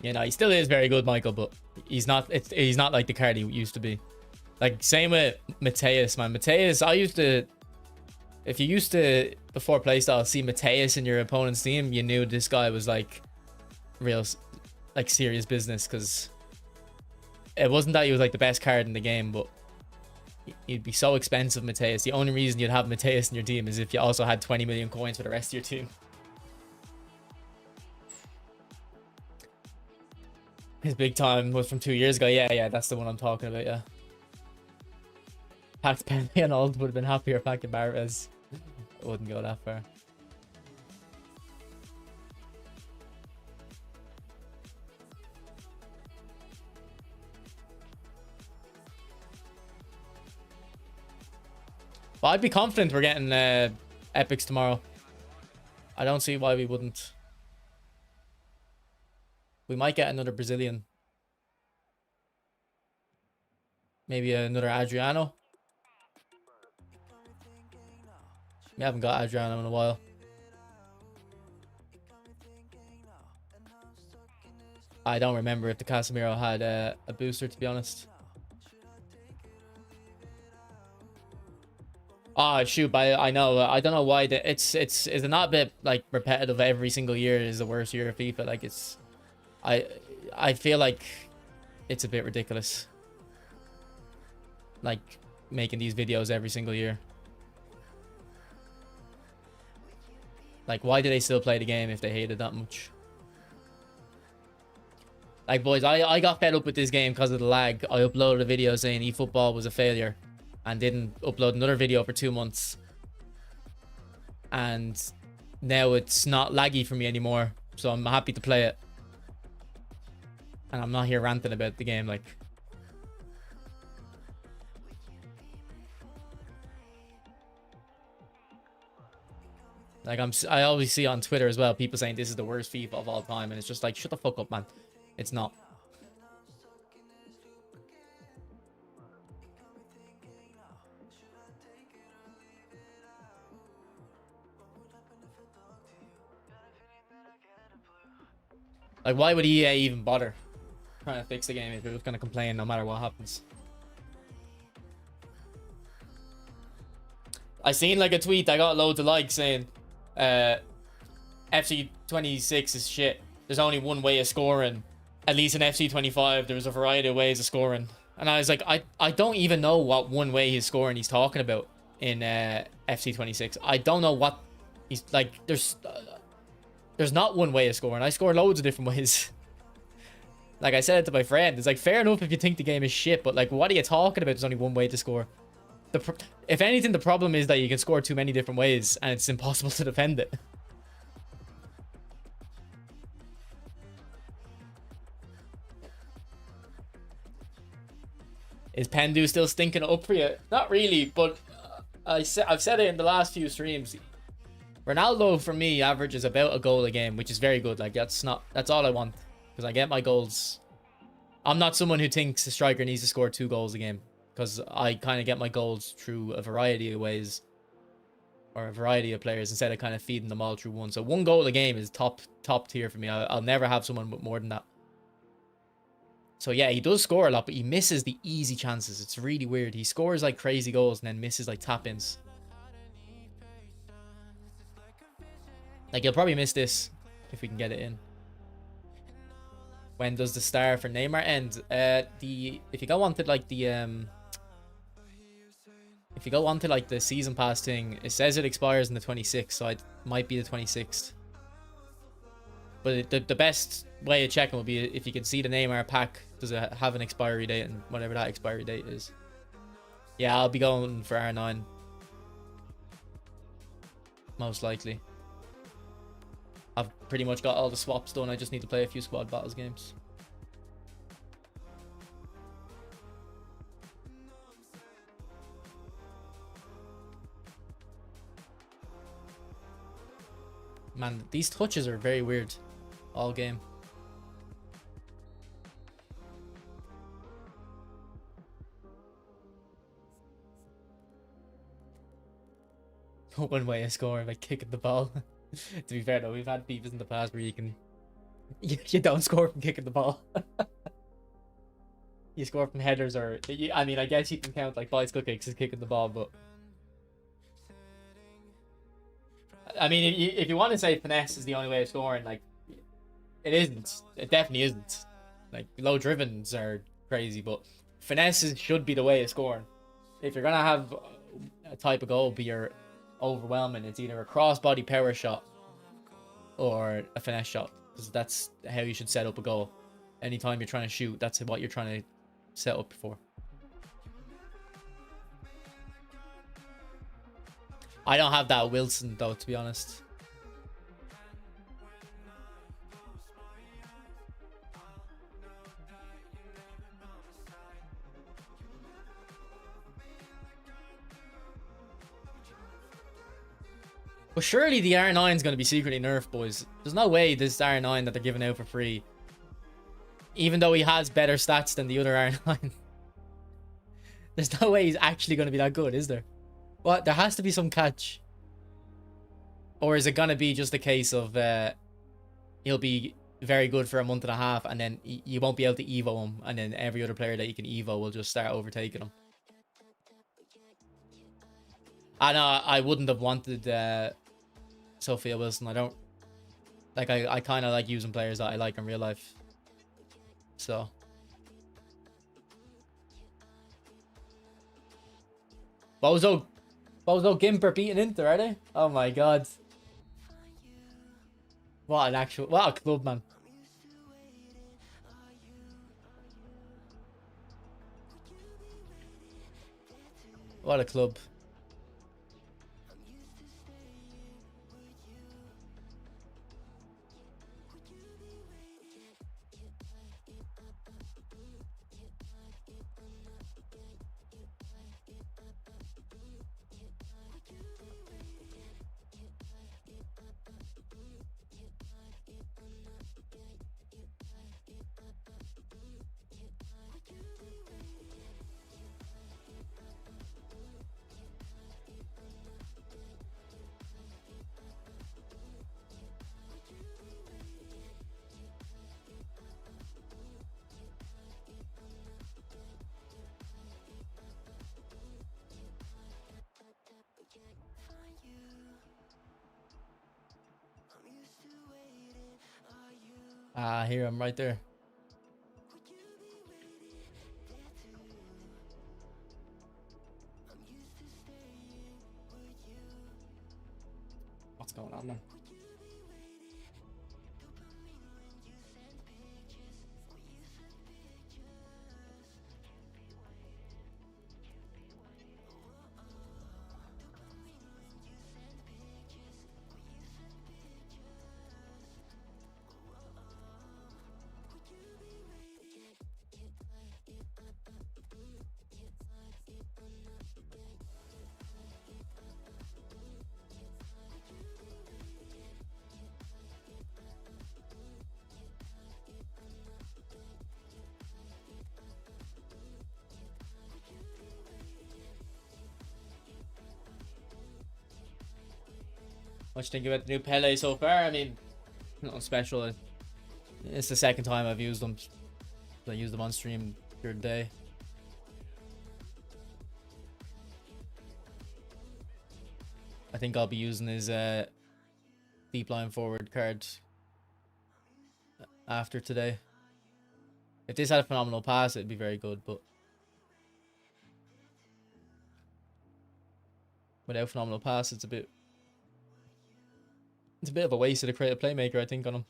You know, he still is very good, Michael, but he's not. He's not like the card he used to be. Like same with Mateus, man. Mateus, I used to. If you used to before playstyle see Mateus in your opponent's team, you knew this guy was like real, like serious business. Because it wasn't that he was like the best card in the game, but he'd be so expensive, Mateus. The only reason you'd have Mateus in your team is if you also had 20 million coins for the rest of your team. His big time was from 2 years ago. Yeah, that's the one I'm talking about, yeah. Packed Pele and Old would have been happier packing Barres. I wouldn't go that far. But I'd be confident we're getting epics tomorrow. I don't see why we wouldn't. We might get another Brazilian. Maybe another Adriano. We haven't got Adriano in a while. I don't remember if the Casemiro had a booster, to be honest. Oh shoot! But I know. I don't know why. It's not a bit like repetitive. Every single year is the worst year of FIFA. Like it's. I feel like it's a bit ridiculous. Like making these videos every single year. Like, why do they still play the game if they hate it that much? Like, boys, I got fed up with this game because of the lag. I uploaded a video saying eFootball was a failure and didn't upload another video for 2 months. And now it's not laggy for me anymore, so I'm happy to play it. And I'm not here ranting about the game, like... Like, I always see on Twitter as well, people saying this is the worst FIFA of all time. And it's just like, shut the fuck up, man. It's not. Like, why would EA even bother trying to fix the game if it was going to complain no matter what happens? I seen like a tweet that got loads of likes saying, FC 26 is shit. There's only one way of scoring. At least in FC 25, there was a variety of ways of scoring. And I was like, I don't even know what one way he's scoring he's talking about in FC 26. I don't know what he's like. There's not one way of scoring. I score loads of different ways. Like I said it to my friend, it's like fair enough if you think the game is shit, but like, what are you talking about? There's only one way to score. If anything, the problem is that you can score too many different ways and it's impossible to defend it. Is Pendu still stinking up for you? Not really, but I've said it in the last few streams. Ronaldo, for me, averages about a goal a game, which is very good. Like, that's all I want. Because I get my goals. I'm not someone who thinks a striker needs to score 2 goals a game. Because I kind of get my goals through a variety of ways. Or a variety of players, instead of kind of feeding them all through one. So 1 goal a game is top tier for me. I'll never have someone with more than that. So yeah, he does score a lot, but he misses the easy chances. It's really weird. He scores like crazy goals and then misses like tap-ins. Like, he'll probably miss this if we can get it in. When does the star for Neymar end? If you go on to like the if you go on to like the season pass thing, it says it expires on the 26th, so it might be the 26th. But the best way of checking will be if you can see the Neymar pack. Does it have an expiry date, and whatever that expiry date is. Yeah, I'll be going for R9. Most likely. I've pretty much got all the swaps done. I just need to play a few squad battles games. Man, these touches are very weird. All game. One way of scoring by kicking the ball. To be fair though, we've had FIFAs in the past where you can You don't score from kicking the ball. You score from headers, or I mean, I guess you can count like bicycle kicks as kicking the ball, but I mean, if you want to say finesse is the only way of scoring, like it isn't. It definitely isn't. Like low drivens are crazy, but finesse should be the way of scoring. If you're gonna have a type of goal be your overwhelming, it's either a cross-body power shot or a finesse shot, because that's how you should set up a goal. Anytime you're trying to shoot, that's what you're trying to set up for. I don't have that Wilson though, to be honest. But surely the R9 is going to be secretly nerfed, boys. There's no way this R9 that they're giving out for free, even though he has better stats than the other R9. There's no way he's actually going to be that good, is there? What? There has to be some catch. Or is it going to be just a case of he'll be very good for a month and a half, and then you won't be able to evo him, and then every other player that you can evo will just start overtaking him? I know I wouldn't have wanted Sophia Wilson. I don't like. I kind of like using players that I like in real life. So Bozo Gimper beating Inter, are they? Oh my god! What a club, man. What a club. Ah, here I'm right there. What's going on, man? What you think about the new PELE so far? I mean, nothing special. It's the second time I've used them. I used them on stream the other day. I think I'll be using his deep line forward card after today. If this had a phenomenal pass, it'd be very good, but without phenomenal pass, it's a bit of a waste of the creative playmaker, I think, on him.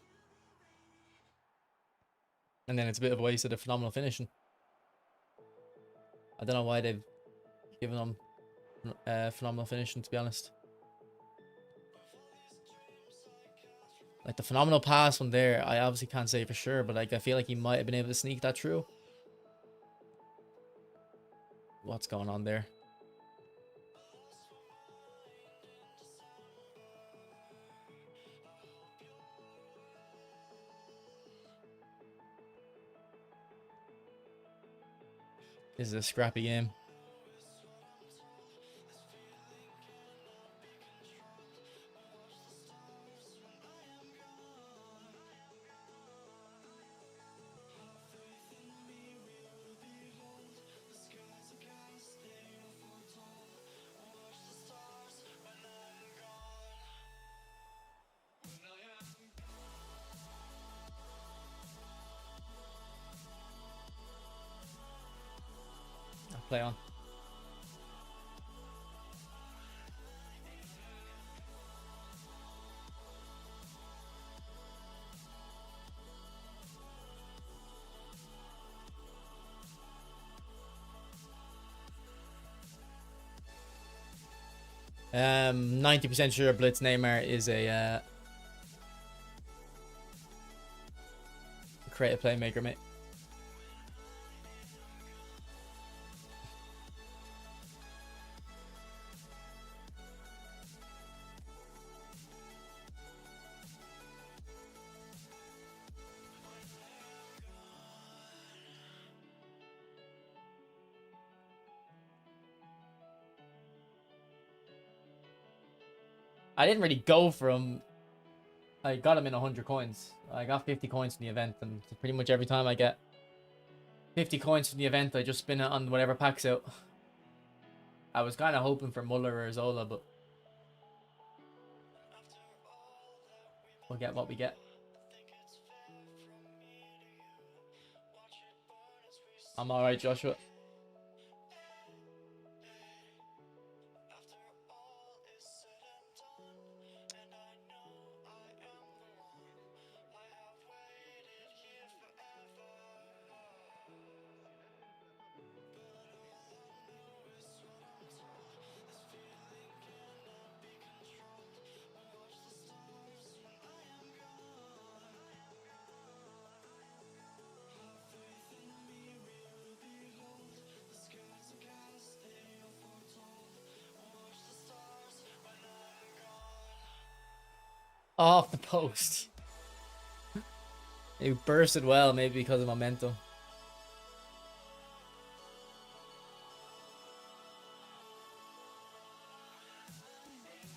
And then it's a bit of a waste of the phenomenal finishing. I don't know why they've given him phenomenal finishing, to be honest. Like the phenomenal pass one there, I obviously can't say for sure, but like I feel like he might have been able to sneak that through. What's going on there? This is a scrappy game. play on. Um, 90% sure Blitz Neymar is a creative playmaker, mate. I didn't really go for him. I got him in 100 coins. I got 50 coins from the event, and pretty much every time I get 50 coins from the event, I just spin it on whatever packs out. I was kind of hoping for Muller or Zola, but we'll get what we get. I'm alright, Joshua. Off the post. It bursted well, maybe because of momentum.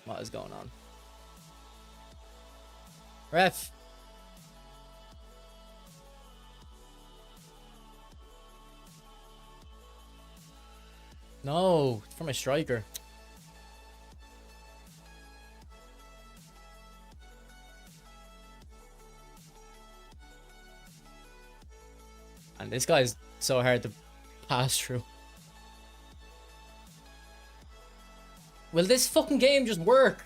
What is going on? Ref. No, it's from a striker. And this guy's so hard to pass through. Will this fucking game just work?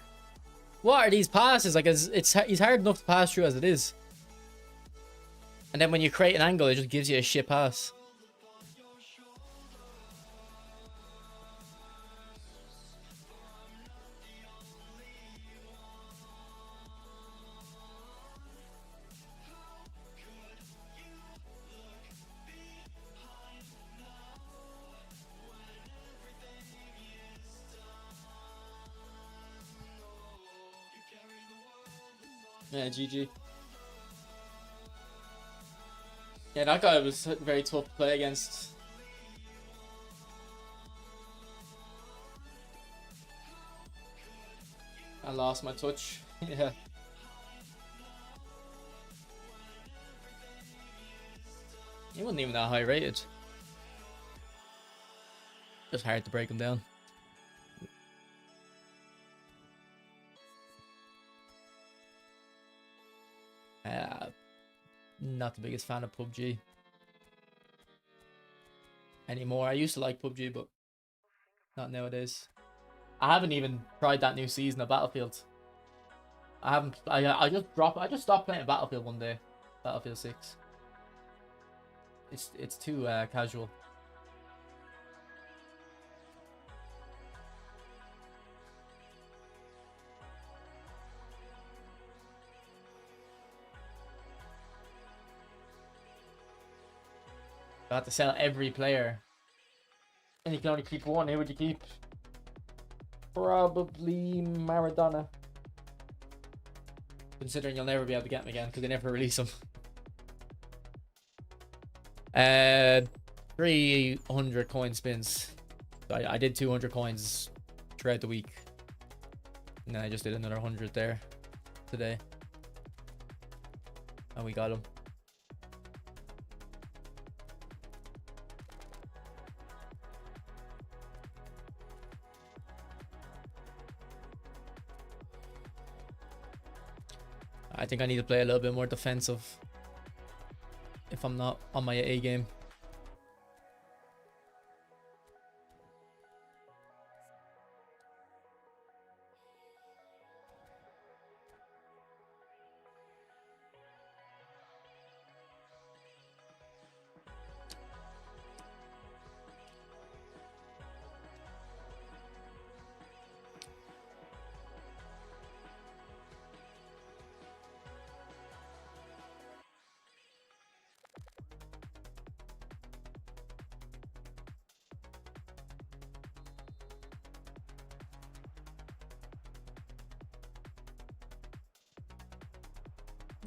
What are these passes? Like, he's hard enough to pass through as it is. And then when you create an angle, it just gives you a shit pass. Yeah, GG. Yeah, that guy was very tough to play against. I lost my touch. Yeah. He wasn't even that high rated. Just hard to break him down. Not the biggest fan of PUBG anymore. I used to like PUBG, but not nowadays. I haven't even tried that new season of Battlefield. I haven't. I just stopped playing Battlefield one day. Battlefield 6. It's too casual. You have to sell every player. And you can only keep one. Who would you keep? Probably Maradona. Considering you'll never be able to get him again because they never release him. 300 coin spins. I did 200 coins throughout the week. And then I just did another 100 there today. And we got him. I think I need to play a little bit more defensive if I'm not on my A game.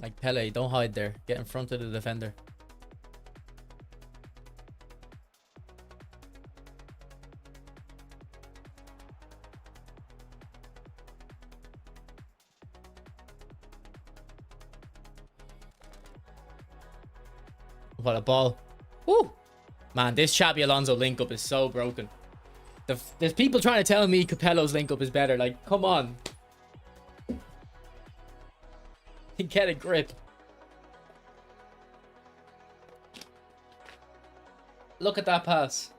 Like Pele, don't hide there. Get in front of the defender. What a ball. Woo! Man, this Xabi Alonso link up is so broken. There's people trying to tell me Capello's link up is better. Like, come on. Get a grip. Look at that pass.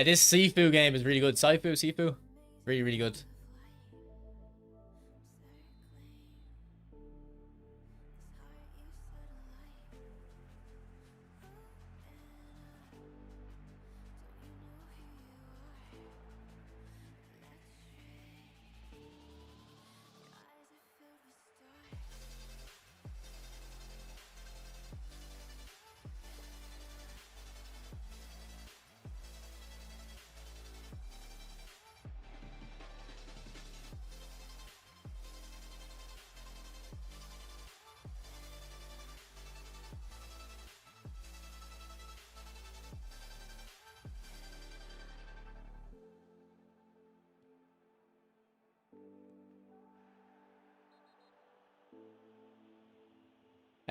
This Sifu game is really good. Sifu. Really, really good.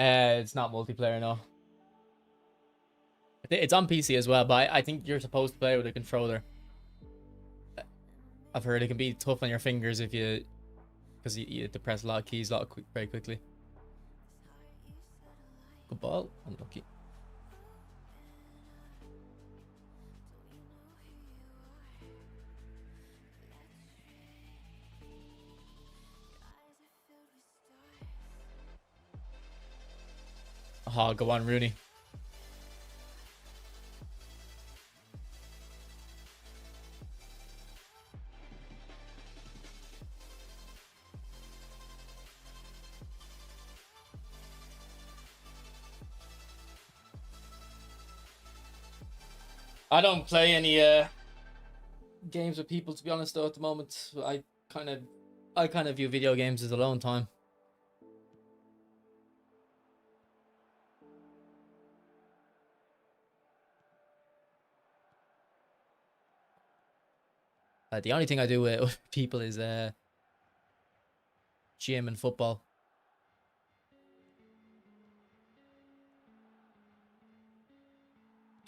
It's not multiplayer, no. It's on PC as well, but I think you're supposed to play with a controller. I've heard it can be tough on your fingers if you, because you have to press a lot of keys very quickly. Good ball. Unlucky. Oh, go on, Rooney. I don't play any games with people, to be honest, though, at the moment. I kind of view video games as alone time. The only thing I do with people is gym and football.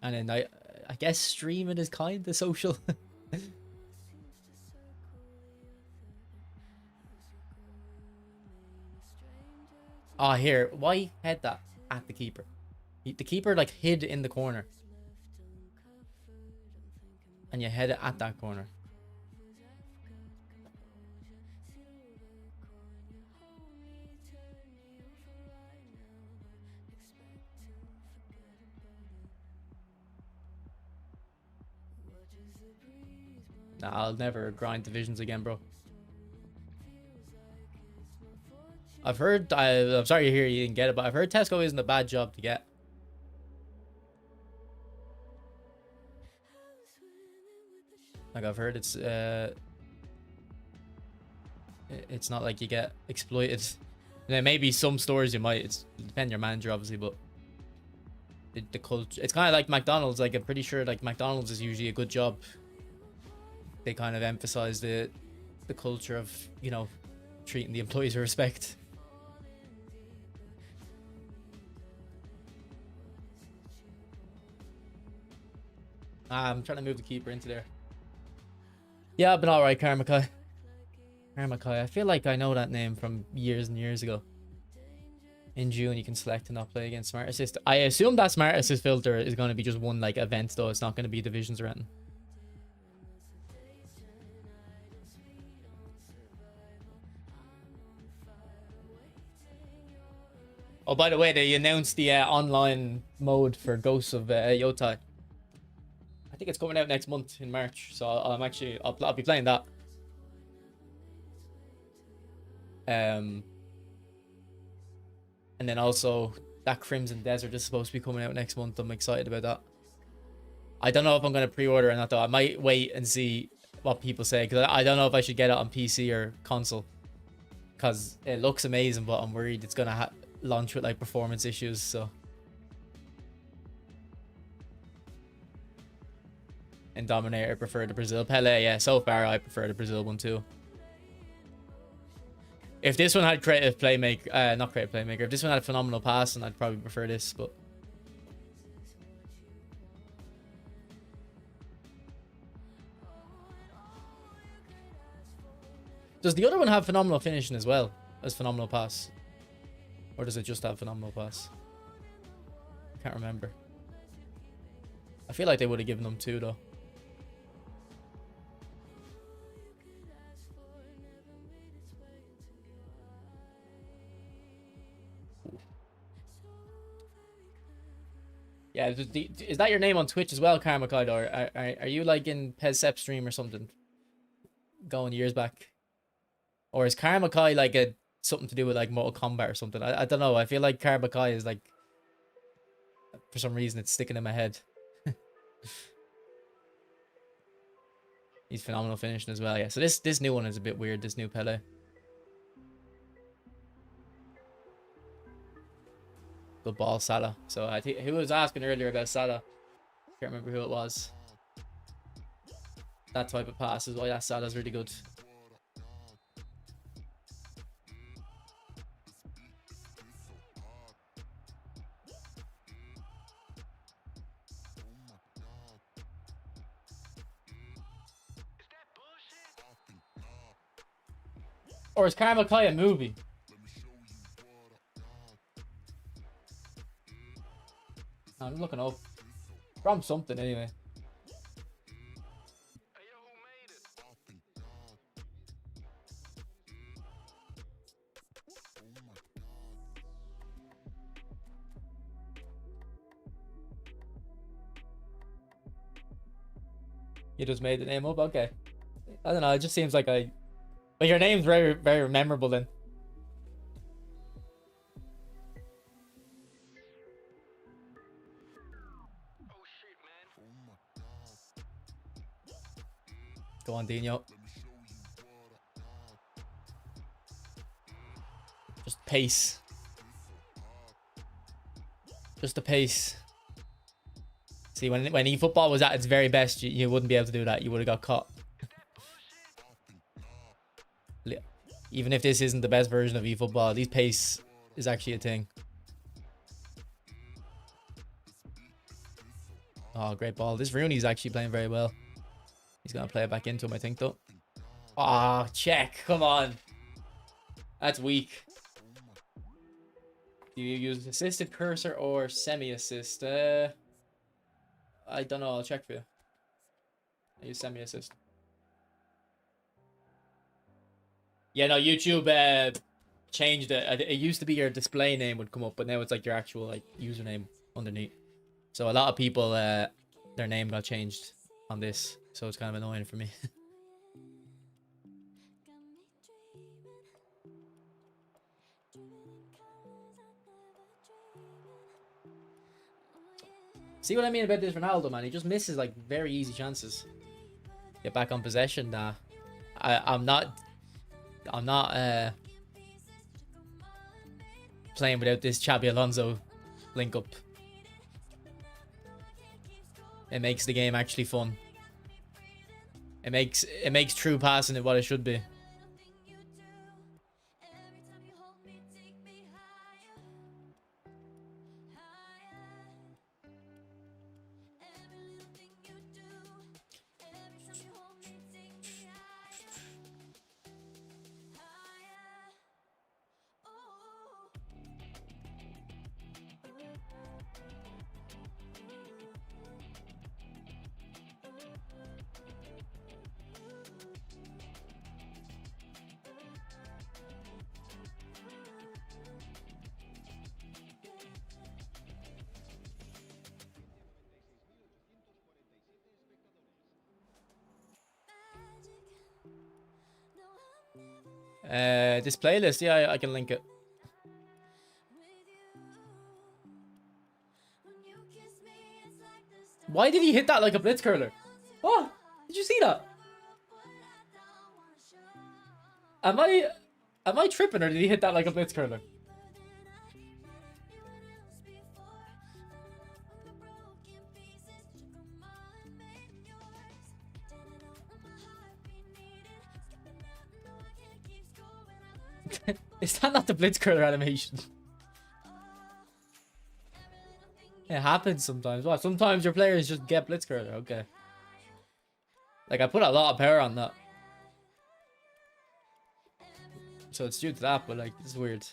And then I guess streaming is kind of social. Oh, here. Why head that at the keeper? The keeper, like, hid in the corner. And you head it at that corner. Nah, I'll never grind divisions again, bro. I've heard, I'm sorry to hear you didn't get it, but I've heard Tesco isn't a bad job to get. Like, I've heard it's not like you get exploited. There may be some stores you might, it depends on your manager, obviously, but the culture, it's kind of like McDonald's. Like, I'm pretty sure, like, McDonald's is usually a good job. They kind of emphasize the culture of, you know, treating the employees with respect. I'm trying to move the keeper into there. Yeah, I've been alright, Karmakai. I feel like I know that name from years and years ago. In June, you can select to not play against Smart Assist. I assume that Smart Assist filter is going to be just one, like, event, though. It's not going to be divisions or anything. Oh, by the way, they announced the online mode for Ghosts of Yotai. I think it's coming out next month in March, so I'll be playing that. And then also that Crimson Desert is supposed to be coming out next month. I'm excited about that. I don't know if I'm going to pre-order or not, though. I might wait and see what people say, because I don't know if I should get it on PC or console, because it looks amazing, but I'm worried it's going to launch with like performance issues. So, and Dominator, I prefer the Brazil. Pele, yeah, so far I prefer the Brazil one too. If this one had creative playmaker, not creative playmaker, if this one had a phenomenal pass, then I'd probably prefer this, but does the other one have phenomenal finishing as well as phenomenal pass? Or does it just have phenomenal pass? I can't remember. I feel like they would have given them two though. Yeah, is that your name on Twitch as well, Karma Kaido? Or are you like in PESEP stream or something? Going years back? Or is Karma Kai like something to do with like Mortal Kombat or something? I don't know. I feel like Karma Kai is like, for some reason it's sticking in my head. He's phenomenal finishing as well, yeah. So this new one is a bit weird, this new Pele. Good ball, Salah. So I think who was asking earlier about Salah? Can't remember who it was. That type of pass as well. Yeah, Salah's really good. Or is Karma Kai a movie? I'm looking up. From something anyway. You just made the name up? Okay. I don't know, it just seems like but your name's very, very memorable then. Go on, Dino. Just pace. Just the pace. See, when eFootball was at its very best, you wouldn't be able to do that. You would have got caught. Even if this isn't the best version of eFootball, these pace is actually a thing. Oh, great ball. This Rooney's actually playing very well. He's going to play it back into him, I think, though. Ah, oh, check. Come on. That's weak. Do you use assisted cursor or semi-assist? I don't know. I'll check for you. I use semi-assist. Yeah, no, YouTube changed it. It used to be your display name would come up, but now it's like your actual like username underneath. So a lot of people, their name got changed on this, so it's kind of annoying for me. See what I mean about this Ronaldo, man? He just misses like very easy chances. Get back on possession. Nah, I'm not playing without this Xabi Alonso link up. It makes the game actually fun. It makes true passing what it should be. This playlist, yeah, I can link it. Why did he hit that like a blitz curler? What? Did you see that? Am I tripping, or did he hit that like a blitz curler? Is that not the blitz curler animation? It happens sometimes. What? Sometimes your players just get blitz curler. Okay. Like, I put a lot of power on that. So it's due to that, but like, it's weird.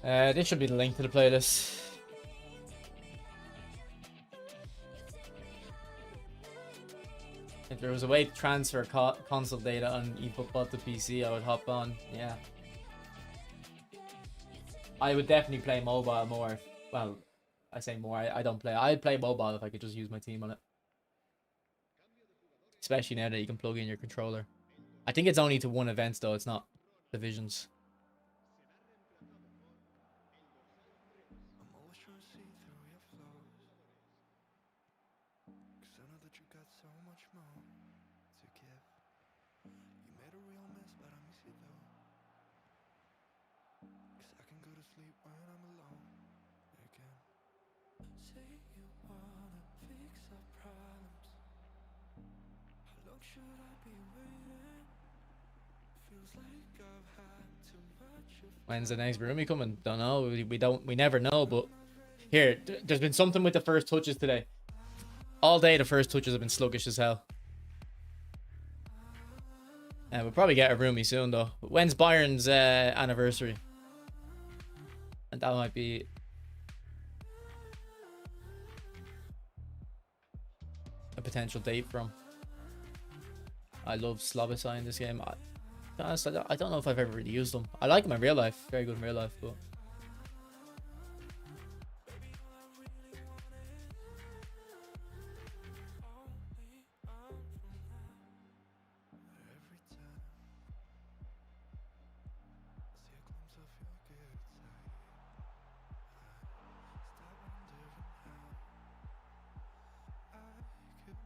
This should be the link to the playlist. If there was a way to transfer console data on eFootball to PC, I would hop on. Yeah. I would definitely play mobile more. Well, I say more. I don't play. I'd play mobile if I could just use my team on it. Especially now that you can plug in your controller. I think it's only to one event though. It's not divisions. When's the next Rumi coming? Don't know. We never know. But here, there's been something with the first touches today. All day the first touches have been sluggish as hell. We'll probably get a Rumi soon though. But when's Bayern's anniversary? And that might be a potential date from. I love Slobosai in this game. Honestly, I don't know if I've ever really used them. I like them in real life. Very good in real life, but...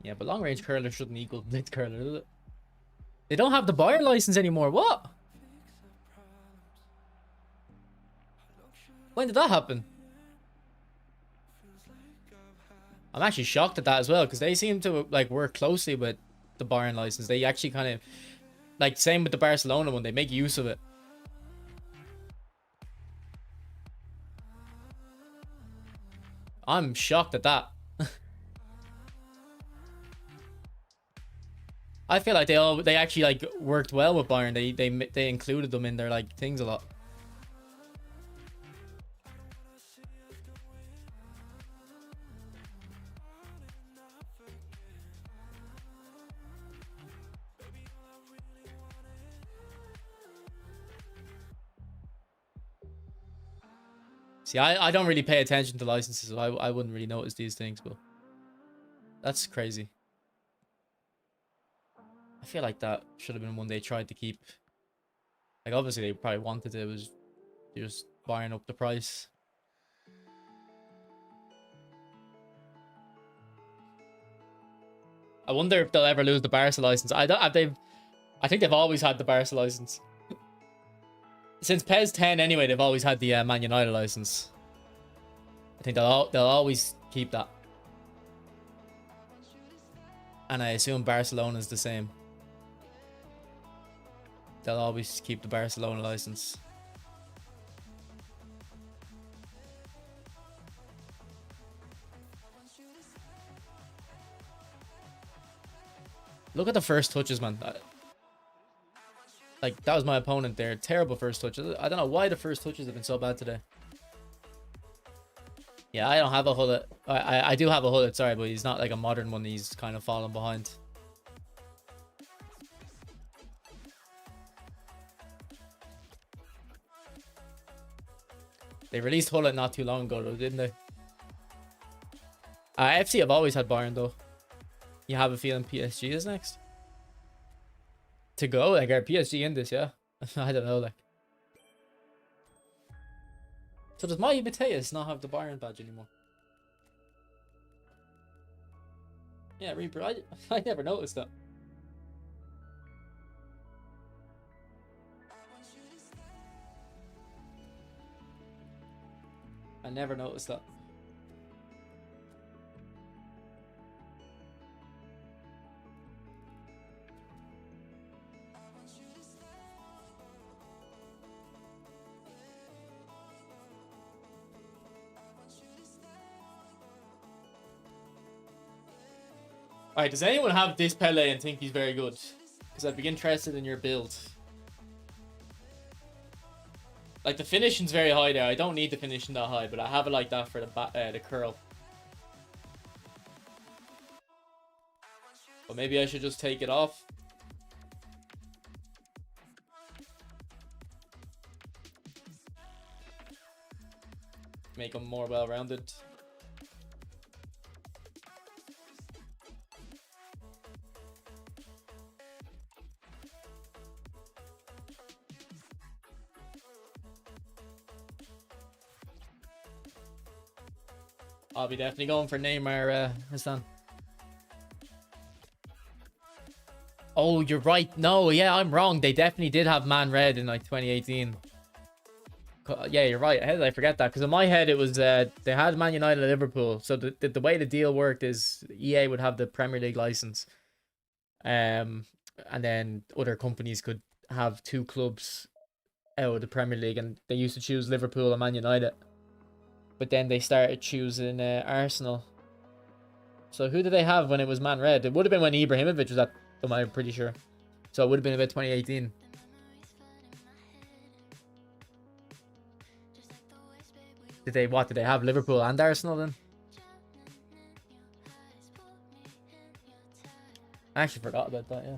Yeah, but long range curler shouldn't equal blitz curler, does it? They don't have the buyer license anymore. What? When did that happen? I'm actually shocked at that as well, because they seem to like work closely with the Bayern license. They actually kind of like, same with the Barcelona one, they make use of it. I'm shocked at that. I feel like they actually like worked well with Bayern. They included them in their like things a lot. See, I don't really pay attention to licenses, so I wouldn't really notice these things, but that's crazy. I feel like that should have been one they tried to keep. Like, obviously they probably wanted it. It was just buying up the price. I wonder if they'll ever lose the Barca license. I think they've always had the Barca license. Since PES 10 anyway, they've always had the Man United license. I think they'll always keep that. And I assume Barcelona's the same. They'll always keep the Barcelona license. Look at the first touches, man. Like, that was my opponent there. Terrible first touches. I don't know why the first touches have been so bad today. Yeah, I don't have a hullet. I do have a hullet, sorry, but he's not like a modern one. He's kind of fallen behind. They released hullet not too long ago, though, didn't they? FC have always had Bayern though. You have a feeling PSG is next to go? Like, are PSG in this? Yeah. I don't know. Like, so does Mai Mateus not have the Bayern badge anymore? Yeah, Reaper. I never noticed that. I never noticed that. Alright, does anyone have this PELE and think he's very good? Because I'd be interested in your build. Like, the finishing's very high there. I don't need the finishing that high, but I have it like that for the curl. But maybe I should just take it off. Make him more well-rounded. I'll be definitely going for Neymar, Hassan. Oh, you're right. No, yeah, I'm wrong. They definitely did have Man Red in like 2018. Yeah, you're right. How did I forget that? Because in my head, it was they had Man United and Liverpool. So the way the deal worked is EA would have the Premier League license. And then other companies could have two clubs out of the Premier League. And they used to choose Liverpool and Man United. But then they started choosing Arsenal. So who did they have when it was Man Red? It would have been when Ibrahimovic was at them, I'm pretty sure. So it would have been about 2018. Did they have Liverpool and Arsenal then? I actually forgot about that, yeah.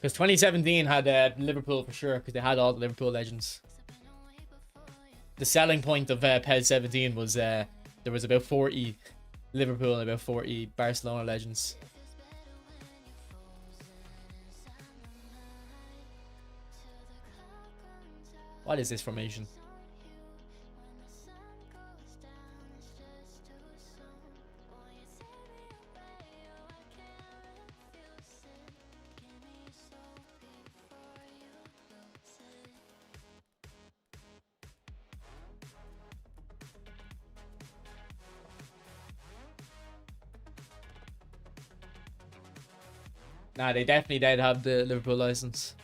Because 2017 had Liverpool for sure, because they had all the Liverpool legends. The selling point of PES 17 was there was about 40 Liverpool and about 40 Barcelona legends. What is this formation? Nah, they definitely did have the Liverpool license.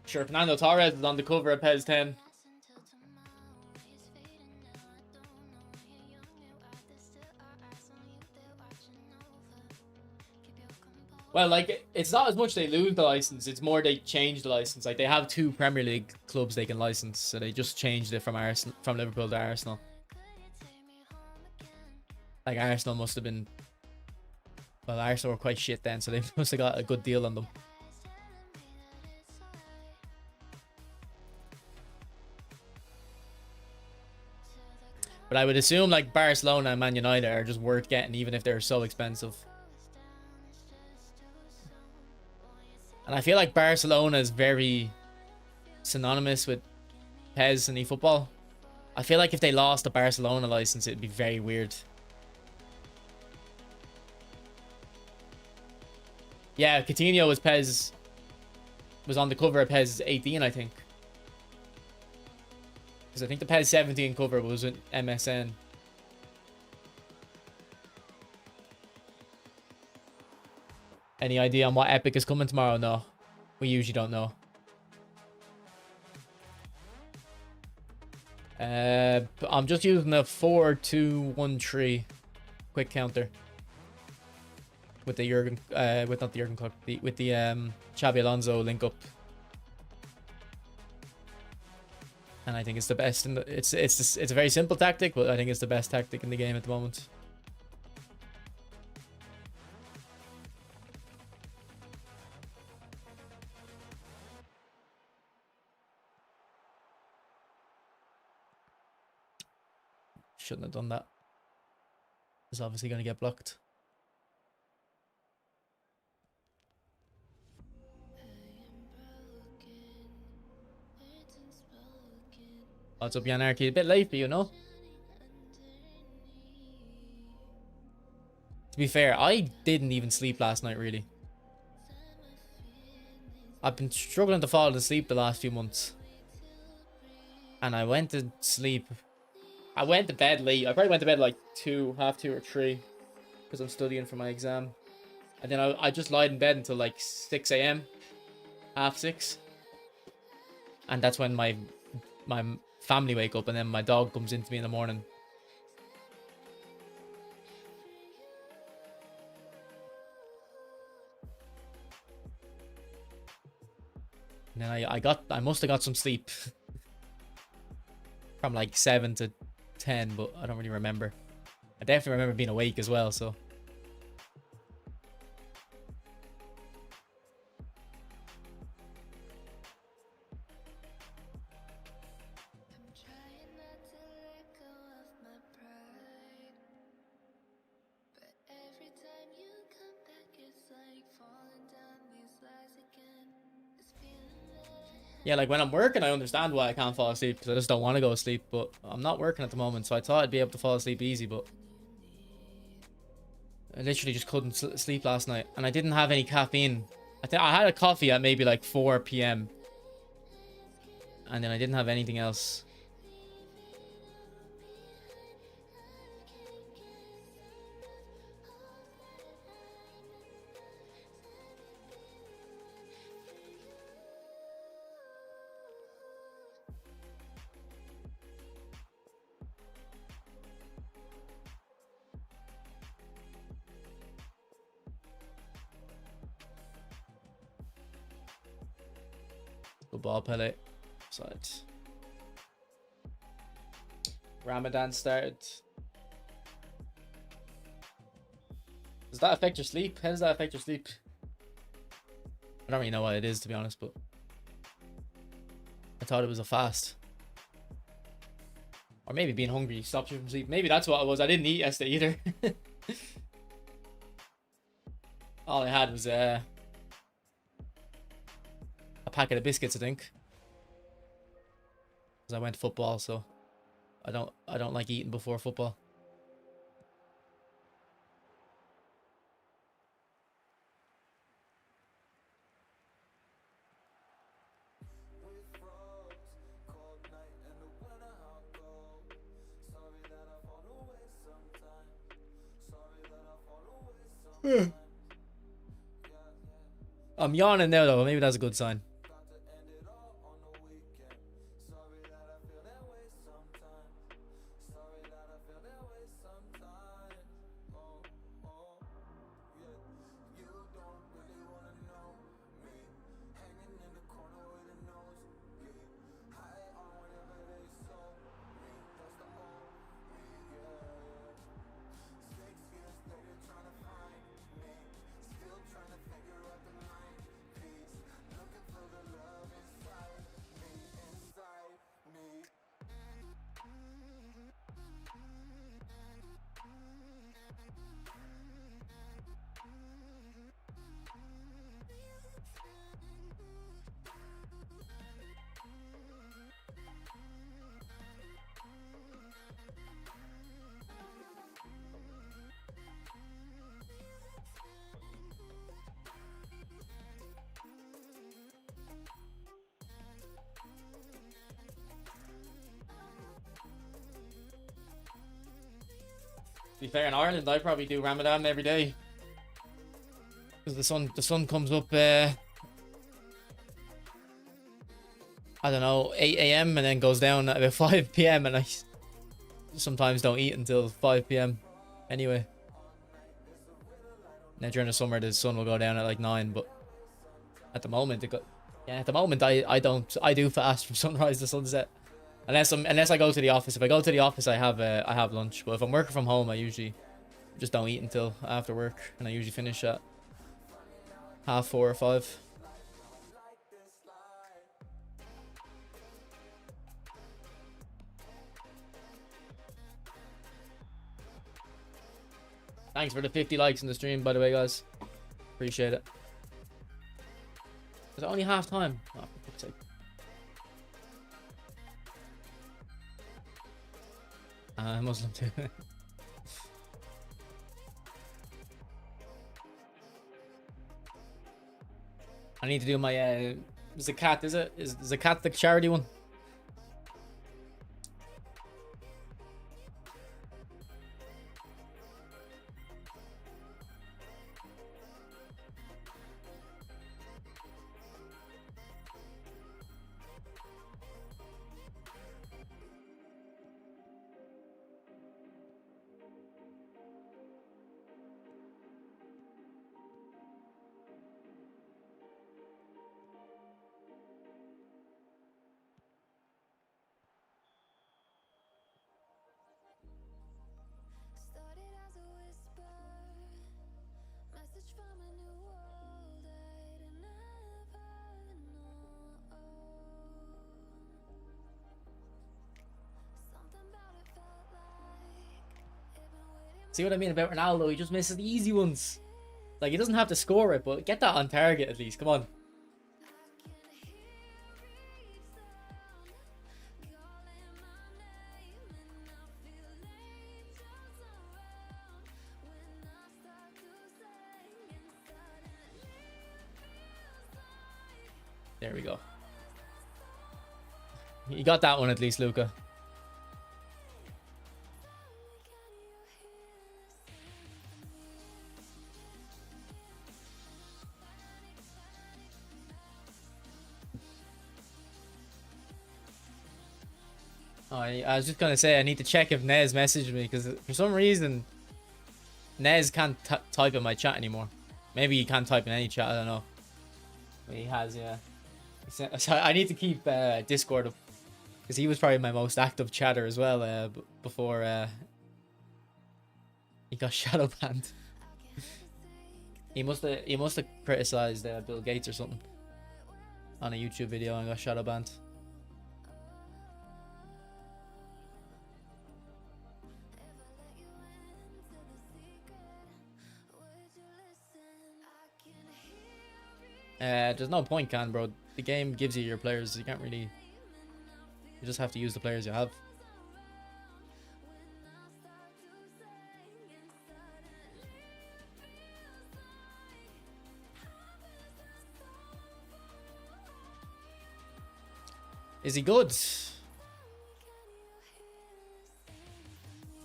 Sure, Fernando Torres is on the cover of PES 10. Well, like, it's not as much they lose the license, it's more they change the license. Like, they have two Premier League clubs they can license, so they just changed it from Liverpool to Arsenal. Like, Arsenal must have been... Well, Arsenal were quite shit then, so they must have got a good deal on them. But I would assume, like, Barcelona and Man United are just worth getting, even if they're so expensive. And I feel like Barcelona is very synonymous with PES and eFootball. I feel like if they lost the Barcelona license, it'd be very weird. Yeah, Coutinho was on the cover of PES 18, I think. Because I think the PES 17 cover was with MSN. Any idea on what Epic is coming tomorrow? No. We usually don't know. I'm just using a 4-2-1-3 quick counter. With the Jurgen, not the Jurgen Klopp, with the Xabi Alonso link up, and I think it's the best. It's a very simple tactic, but I think it's the best tactic in the game at the moment. Shouldn't have done that. It's obviously going to get blocked. What's up, Yanarchy? A bit late for you, know? To be fair, I didn't even sleep last night, really. I've been struggling to fall asleep the last few months. And I went to sleep. I went to bed late. I probably went to bed like 2, half 2 or 3. Because I'm studying for my exam. And then I just lied in bed until like 6 a.m. Half 6. And that's when my family wake up, and then my dog comes into me in the morning. And then I must have got some sleep. From like 7 to 10, but I don't really remember. I definitely remember being awake as well, so. Yeah, like when I'm working, I understand why I can't fall asleep, because I just don't want to go to sleep, but I'm not working at the moment, so I thought I'd be able to fall asleep easy, but I literally just couldn't sleep last night, and I didn't have any caffeine. I think I had a coffee at maybe like 4 p.m. and then I didn't have anything else. Good ball, Pele. Side. Ramadan started. Does that affect your sleep? How does that affect your sleep? I don't really know what it is, to be honest, but I thought it was a fast. Or maybe being hungry stops you from sleep. Maybe that's what it was. I didn't eat yesterday either. All I had was a packet of biscuits, I think. Because I went to football, so I don't like eating before football. I'm yawning now though, maybe that's a good sign. To be fair, in Ireland, I probably do Ramadan every day. Because the sun comes up, I don't know, 8 a.m. and then goes down at about 5 p.m. and I sometimes don't eat until 5 p.m. anyway. Now during the summer, the sun will go down at like 9, but at the moment, I do fast from sunrise to sunset. Unless I go to the office. If I go to the office, I have lunch. But if I'm working from home, I usually just don't eat until after work, and I usually finish at 4:30 or 5. Thanks for the 50 likes in the stream, by the way, guys. Appreciate it. It's only half time. Oh, for fuck's sake. Muslim too. I need to do my zakat. Is it? Is zakat the charity one? See what I mean about Ronaldo? He just misses the easy ones. Like, he doesn't have to score it, but get that on target at least. Come on. There we go. You got that one at least, Luca. Oh, I was just gonna say I need to check if Nez messaged me because for some reason Nez can't type in my chat anymore. Maybe he can't type in any chat. I don't know. But he has, yeah. So I need to keep Discord up because he was probably my most active chatter as well before he got shadow banned. he must have criticized Bill Gates or something on a YouTube video and got shadow banned. There's no point, bro. The game gives you your players. You can't really. You just have to use the players you have. Is he good?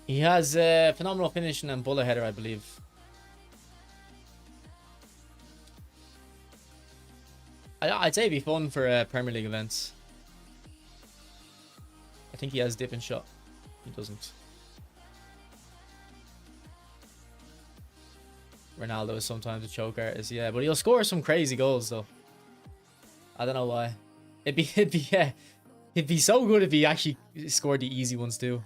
He has phenomenal finishing and bullet header, I believe. I'd say it'd be fun for Premier League events. I think he has dip and shot. He doesn't. Ronaldo is sometimes a choke artist, yeah, but he'll score some crazy goals though. I don't know why. It'd be so good if he actually scored the easy ones too.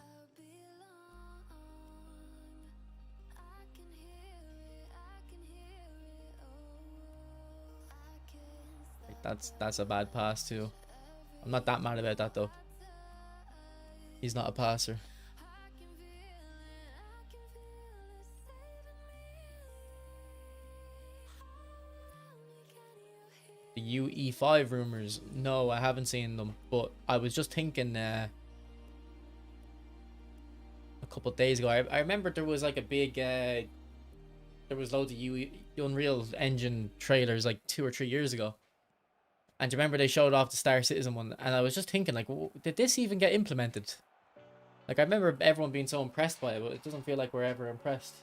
That's a bad pass too. I'm not that mad about that though. He's not a passer. The UE5 rumors. No, I haven't seen them. But I was just thinking a couple of days ago. I remember there was like a big there was loads of Unreal Engine trailers like 2 or 3 years ago. And do you remember they showed off the Star Citizen one? And I was just thinking, like, did this even get implemented? Like, I remember everyone being so impressed by it, but it doesn't feel like we're ever impressed.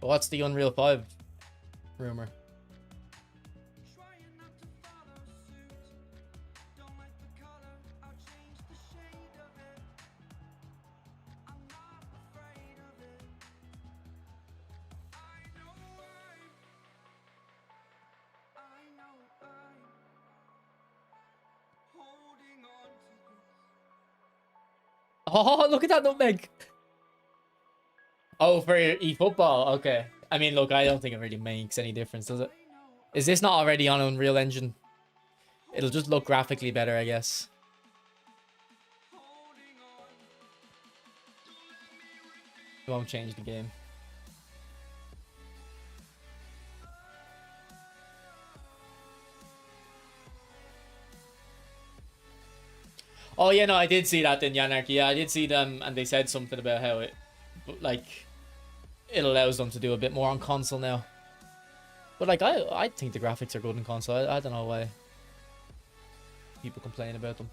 But what's the Unreal 5 rumor? Oh, look at that nutmeg. Oh, for eFootball. Okay. I mean, look, I don't think it really makes any difference, does it? Is this not already on Unreal Engine? It'll just look graphically better, I guess. It won't change the game. Oh, yeah, no, I did see that in Yanarchy. Yeah, I did see them, and they said something about how it, like, it allows them to do a bit more on console now. But, like, I think the graphics are good in console. I don't know why people complain about them.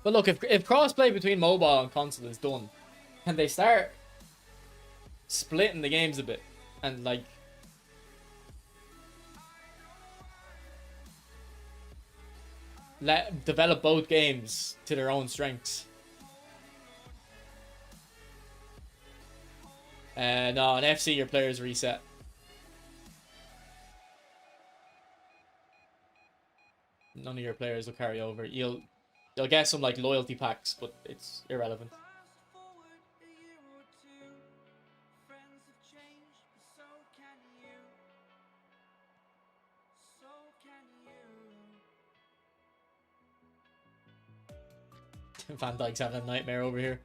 But look, if crossplay between mobile and console is done, can they start splitting the games a bit and like develop both games to their own strengths? No, on FC your players reset. None of your players will carry over. You'll get some like loyalty packs, but it's irrelevant. Van Dijk's having a nightmare over here.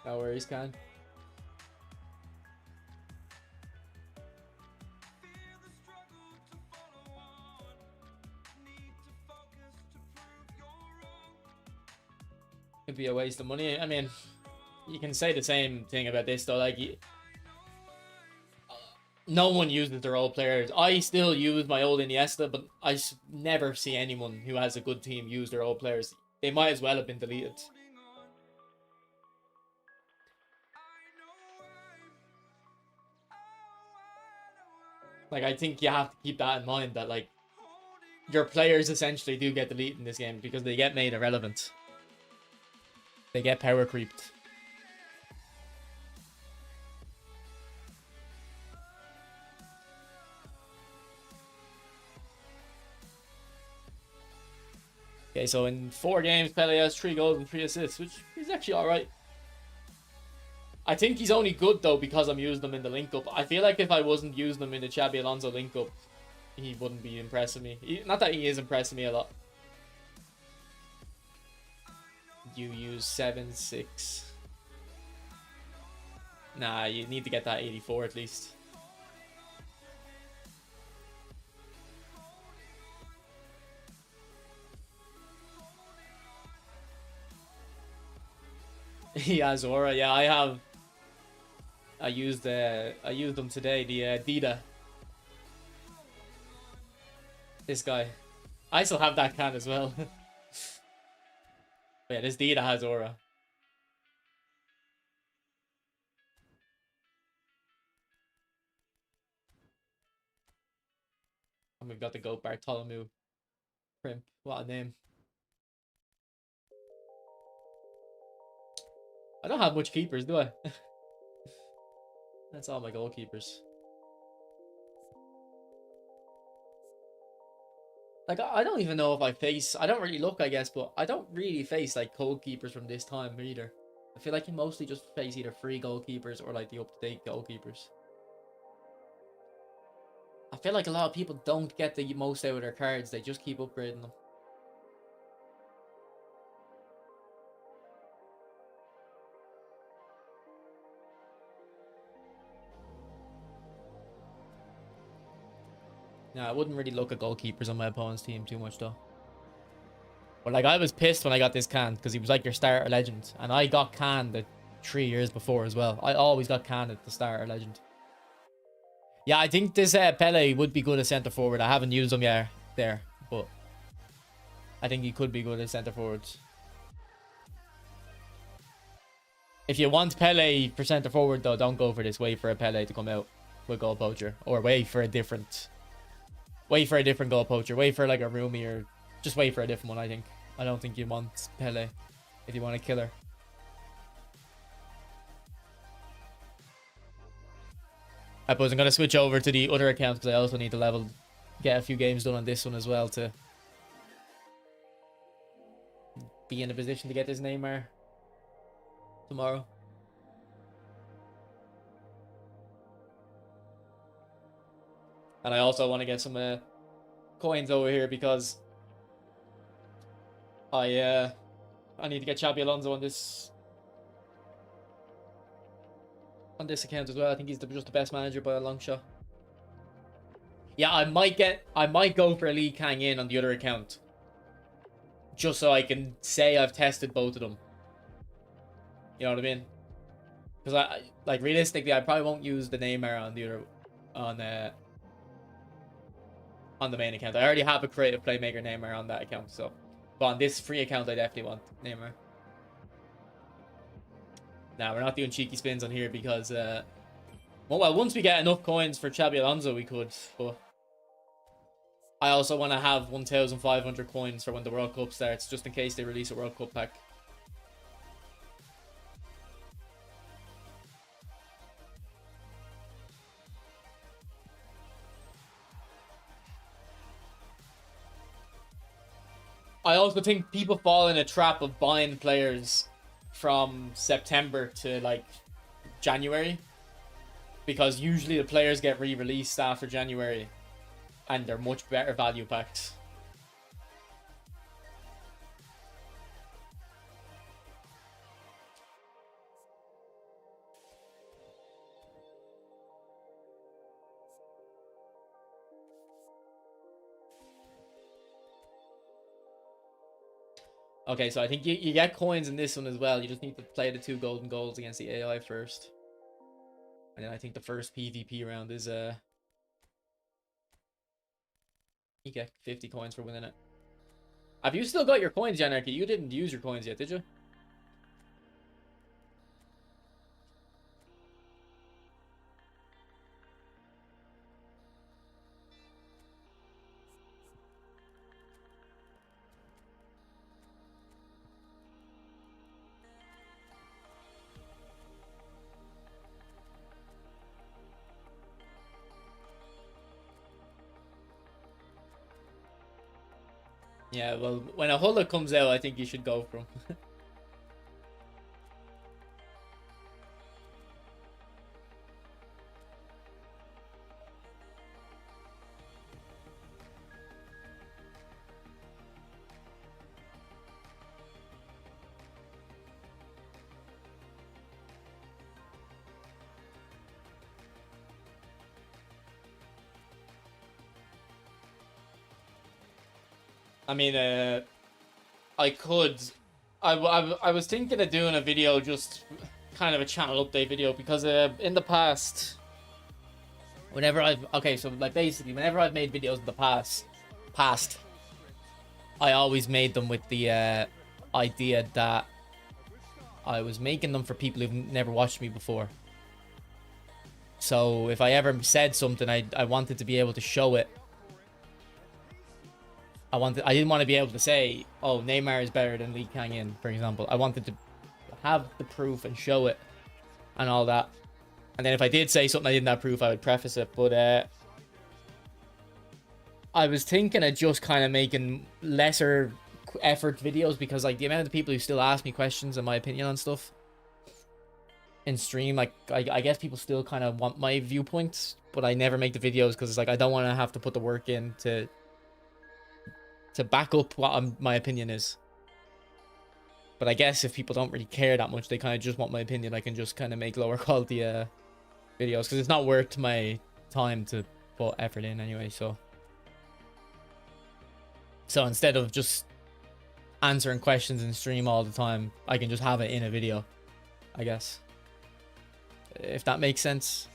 No worries, Can. It'd be a waste of money. I mean, you can say the same thing about this though. Like, no one uses their old players. I still use my old Iniesta, but I never see anyone who has a good team use their old players. They might as well have been deleted. Like, I think you have to keep that in mind, that like your players essentially do get deleted in this game because they get made irrelevant. They get power creeped. Okay, so in 4 games, Pele has 3 goals and 3 assists, which is actually alright. I think he's only good, though, because I'm using them in the link-up. I feel like if I wasn't using them in the Xabi Alonso link-up, he wouldn't be impressing me. Not that he is impressing me a lot. You use 7-6. Nah, you need to get that 84 at least. Yeah, Zora. Yeah, I have. I used them today. The Dida. This guy. I still have that can as well. Yeah, this Dida has aura. And we've got the goat Bartholomew. Primp. What a name. I don't have much keepers, do I? That's all my goalkeepers. Like, I don't even know if I face... I don't really look, I guess, but I don't really face, like, goalkeepers from this time either. I feel like you mostly just face either free goalkeepers or, like, the up-to-date goalkeepers. I feel like a lot of people don't get the most out of their cards. They just keep upgrading them. Yeah, I wouldn't really look at goalkeepers on my opponent's team too much, though. But, like, I was pissed when I got this canned because he was, like, your starter legend. And I got canned 3 years before as well. I always got canned at the starter legend. Yeah, I think this Pele would be good as centre forward. I haven't used him yet there, but I think he could be good as centre forward. If you want Pele for centre forward, though, don't go for this. Wait for a Pele to come out with goal poacher, or wait for a different goal poacher. Wait for like a Rumi, or just wait for a different one. I think. I don't think you want Pele if you want a killer. I suppose I'm going to switch over to the other account because I also need to get a few games done on this one as well to be in a position to get this Neymar tomorrow. And I also want to get some coins over here because I need to get Xabi Alonso on this account as well. I think he's just the best manager by a long shot. Yeah, I might go for a Lee Kang in on the other account. Just so I can say I've tested both of them. You know what I mean? Because like realistically, I probably won't use the Neymar on the other on the main account. I already have a creative playmaker Neymar on that account, so but on this free account I definitely want Neymar. Now we're not doing cheeky spins on here because well, once we get enough coins for Xabi Alonso we could, but I also want to have 1,500 coins for when the World Cup starts, just in case they release a World Cup pack. I also think people fall in a trap of buying players from September to like January, because usually the players get re-released after January and they're much better value packs. Okay, so I think you get coins in this one as well. You just need to play the 2 golden goals against the AI first. And then I think the first PvP round is you get 50 coins for winning it. Have you still got your coins, Janarchy? You didn't use your coins yet, did you? Yeah, well, when a Hulk comes out, I think you should go for him. I mean, I could. I was thinking of doing a video, just kind of a channel update video, because in the past, whenever so like basically whenever I've made videos in the past, I always made them with the idea that I was making them for people who've never watched me before. So if I ever said something, I wanted to be able to show it. I didn't want to be able to say, oh, Neymar is better than Lee Kang-in, for example. I wanted to have the proof and show it and all that. And then if I did say something I didn't have proof, I would preface it. But I was thinking of just kind of making lesser effort videos, because like the amount of people who still ask me questions and my opinion on stuff in stream, like I guess people still kind of want my viewpoints, but I never make the videos because it's like I don't want to have to put the work in to back up what my opinion is. But I guess if people don't really care that much, they kind of just want my opinion, I can just kind of make lower quality videos, because it's not worth my time to put effort in anyway. So instead of just answering questions in stream all the time, I can just have it in a video, I guess, if that makes sense.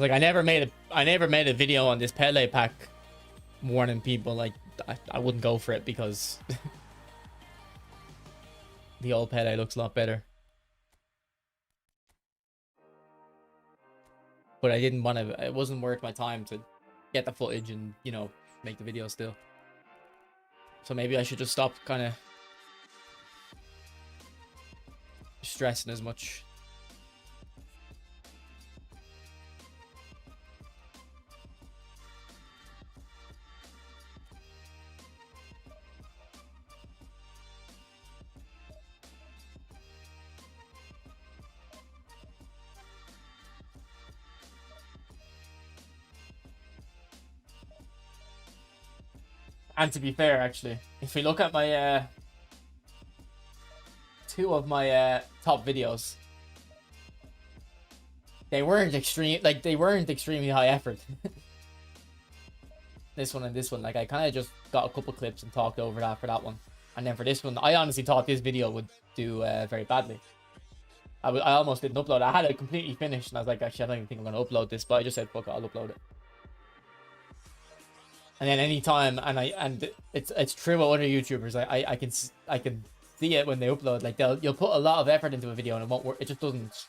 like I never made a video on this PELE pack warning people. Like I wouldn't go for it because the old PELE looks a lot better. But I didn't want to. It wasn't worth my time to get the footage and, you know, make the video still. So maybe I should just stop kind of stressing as much. And to be fair, actually, if we look at my two of my top videos, they weren't extremely high effort. This one and this one, like I kind of just got a couple clips and talked over that for that one, and then for this one, I honestly thought this video would do very badly. I almost didn't upload it. I had it completely finished, and I was like, actually, I don't even think I'm gonna upload this, but I just said, fuck it, I'll upload it. And then anytime, and it's true about other YouTubers. I can see it when they upload. Like you'll put a lot of effort into a video and it won't work. It just doesn't.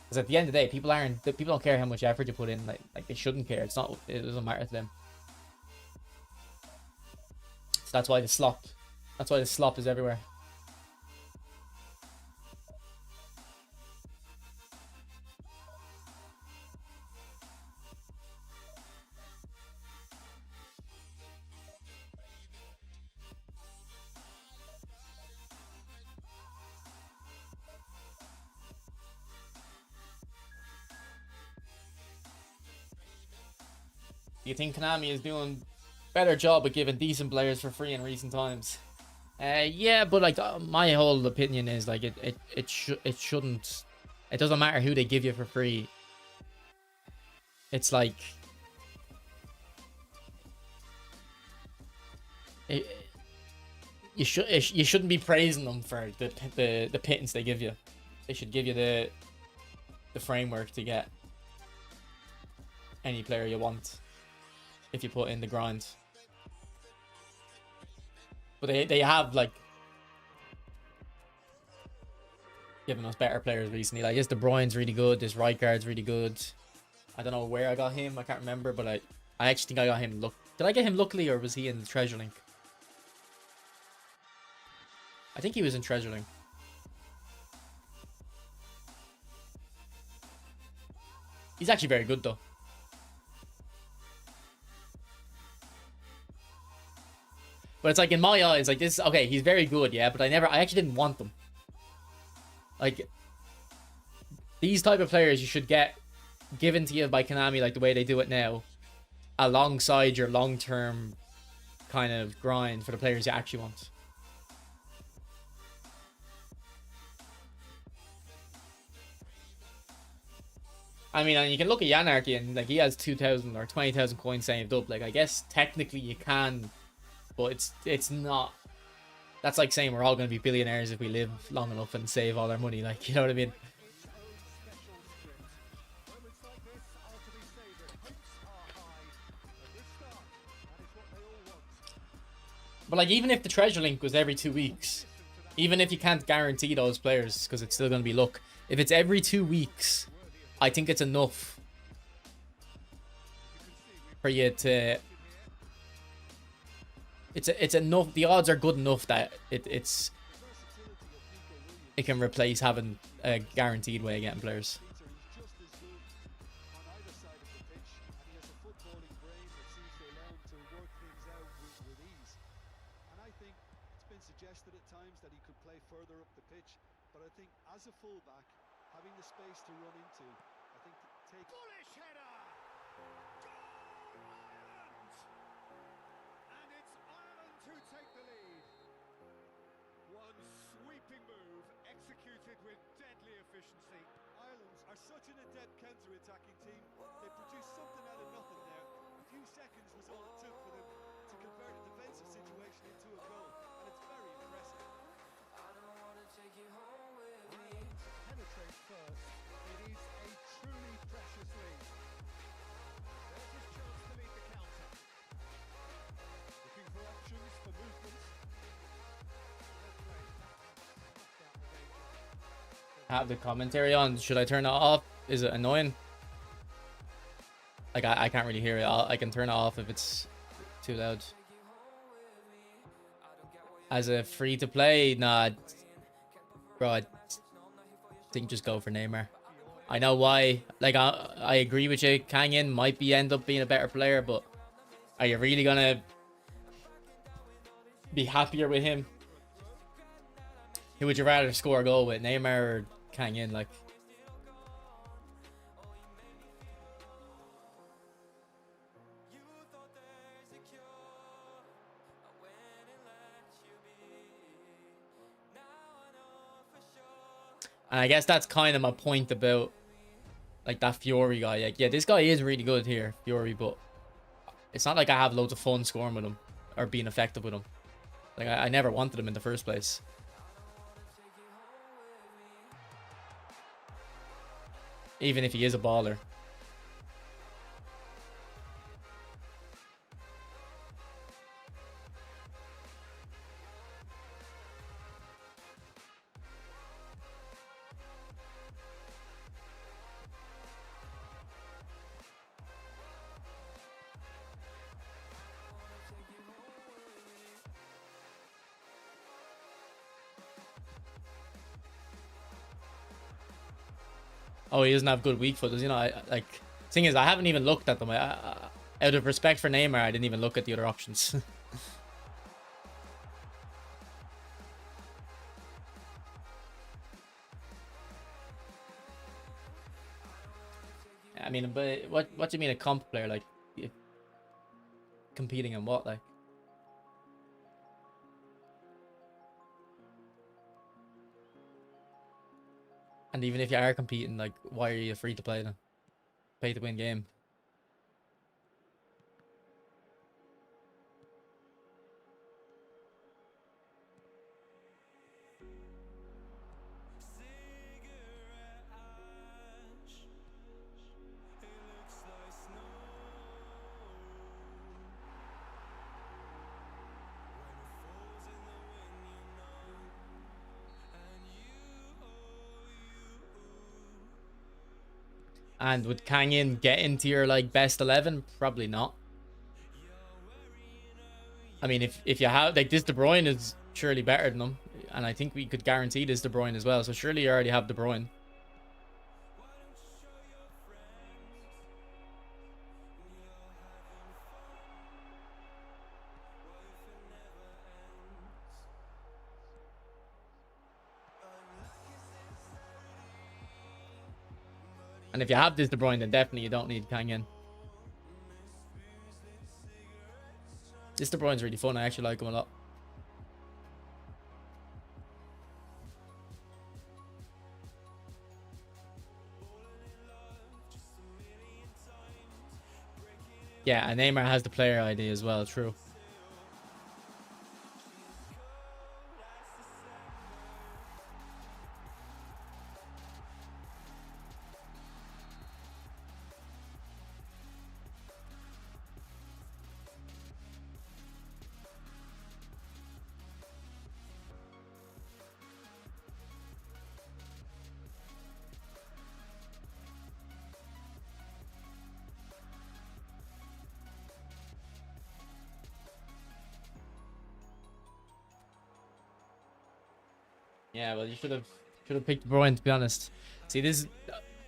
Because at the end of the day, people don't care how much effort you put in. Like they shouldn't care. It doesn't matter to them. So that's why the slop is everywhere. Do you think Konami is doing better job of giving decent players for free in recent times? Yeah, but like my whole opinion is like it shouldn't. It doesn't matter who they give you for free. It's like you shouldn't be praising them for the pittance they give you. They should give you the framework to get any player you want if you put in the grind. But they have like given us better players recently. Like I guess De Bruyne's really good. This Rijkaard's really good. I don't know where I got him. I can't remember, but I actually think I got him. Did I get him luckily, or was he in the Treasure Link? I think he was in Treasure Link. He's actually very good though. But it's like in my eyes, like this. Okay, he's very good, yeah. But I actually didn't want them. Like these type of players, you should get given to you by Konami, like the way they do it now, alongside your long-term kind of grind for the players you actually want. I mean, and you can look at Yanarchy and like he has 2,000 or 20,000 coins saved up. Like I guess technically you can. But it's not. That's like saying we're all going to be billionaires if we live long enough and save all our money. Like, you know what I mean? But like, even if the Treasure Link was every 2 weeks, even if you can't guarantee those players, because it's still going to be luck, if it's every 2 weeks, I think it's enough for you to... It's enough. The odds are good enough that it can replace having a guaranteed way of getting players. have the commentary on. Should I turn it off? Is it annoying? Like, I can't really hear it. I can turn it off if it's too loud. As a free-to-play, nah, bro, I think just go for Neymar. I know why. Like, I agree with you. Kang-in might end up being a better player, but are you really gonna be happier with him? Who would you rather score a goal with, Neymar or Kang-in? Like, and I guess that's kind of my point about like that Fury guy. Like, yeah, this guy is really good here, Fury, but it's not like I have loads of fun scoring with him or being effective with him. Like, I never wanted him in the first place. Even if he is a baller. Oh, he doesn't have good weak foot, does he? Like, thing is, I haven't even looked at them. Out of respect for Neymar, I didn't even look at the other options. I mean, but what do you mean a comp player? Like, competing in what? Like, and even if you are competing, like, why are you free to play then? Pay to win game. And would Kang-in get into your like best 11? Probably not. I mean, if you have like this, De Bruyne is surely better than him, and I think we could guarantee this De Bruyne as well. So surely you already have De Bruyne. And if you have this De Bruyne, then definitely you don't need Kang-in. This De Bruyne's really fun. I actually like him a lot. Yeah, and Neymar has the player ID as well. True. Yeah, well, you should have picked De Bruyne, to be honest. See, this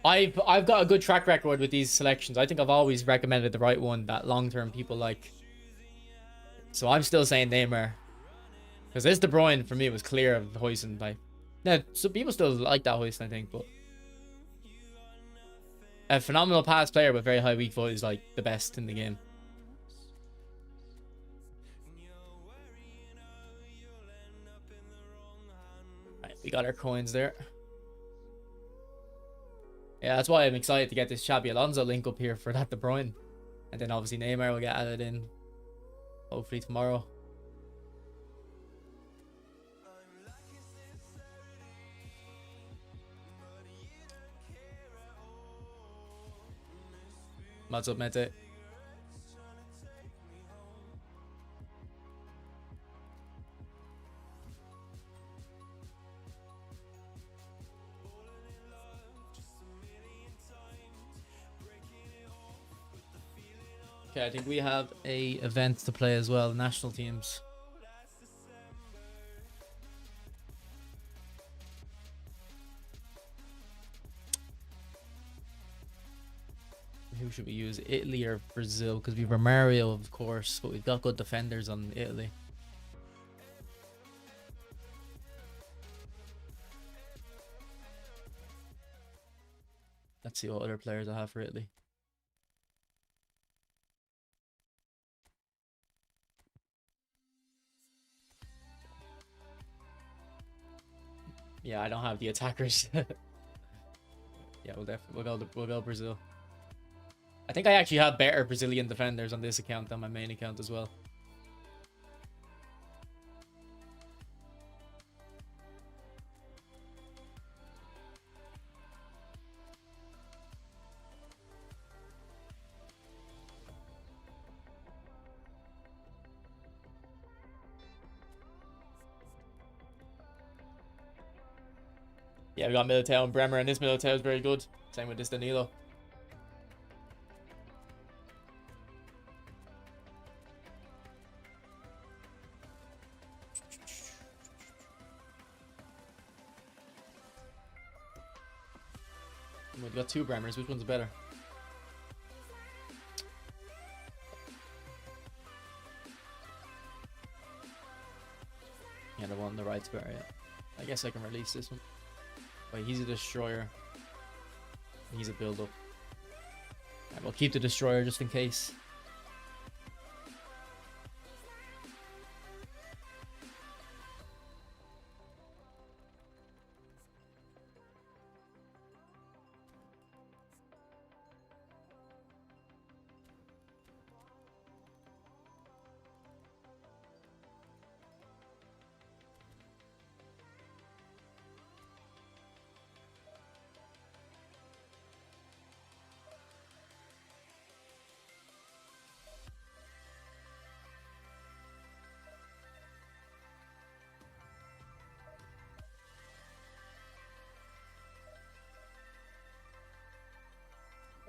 I've got a good track record with these selections. I think I've always recommended the right one that long-term people like. So I'm still saying Neymar. Because this De Bruyne, for me, was clear of Huijsen. Like, now, some people still like that Huijsen, I think, but a phenomenal pass player with very high weak foot is like the best in the game. Right, we got our coins there. Yeah, that's why I'm excited to get this Xabi Alonso link up here for that De Bruyne. And then obviously Neymar will get added in hopefully tomorrow. What's up, mate? Okay, I think we have a event to play as well. National teams. Who should we use? Italy or Brazil? Because we've Romario, of course, but we've got good defenders on Italy. Let's see what other players I have for Italy. Yeah, I don't have the attackers. Yeah, we'll go Brazil. I think I actually have better Brazilian defenders on this account than my main account as well. Yeah, we got Militao and Bremer, and this Militao is very good. Same with this Danilo. We've got two Bremers. Which one's better? Yeah, the one on the right's better, yeah. I guess I can release this one. Wait, he's a destroyer. He's a build-up. Right, we'll keep the destroyer just in case.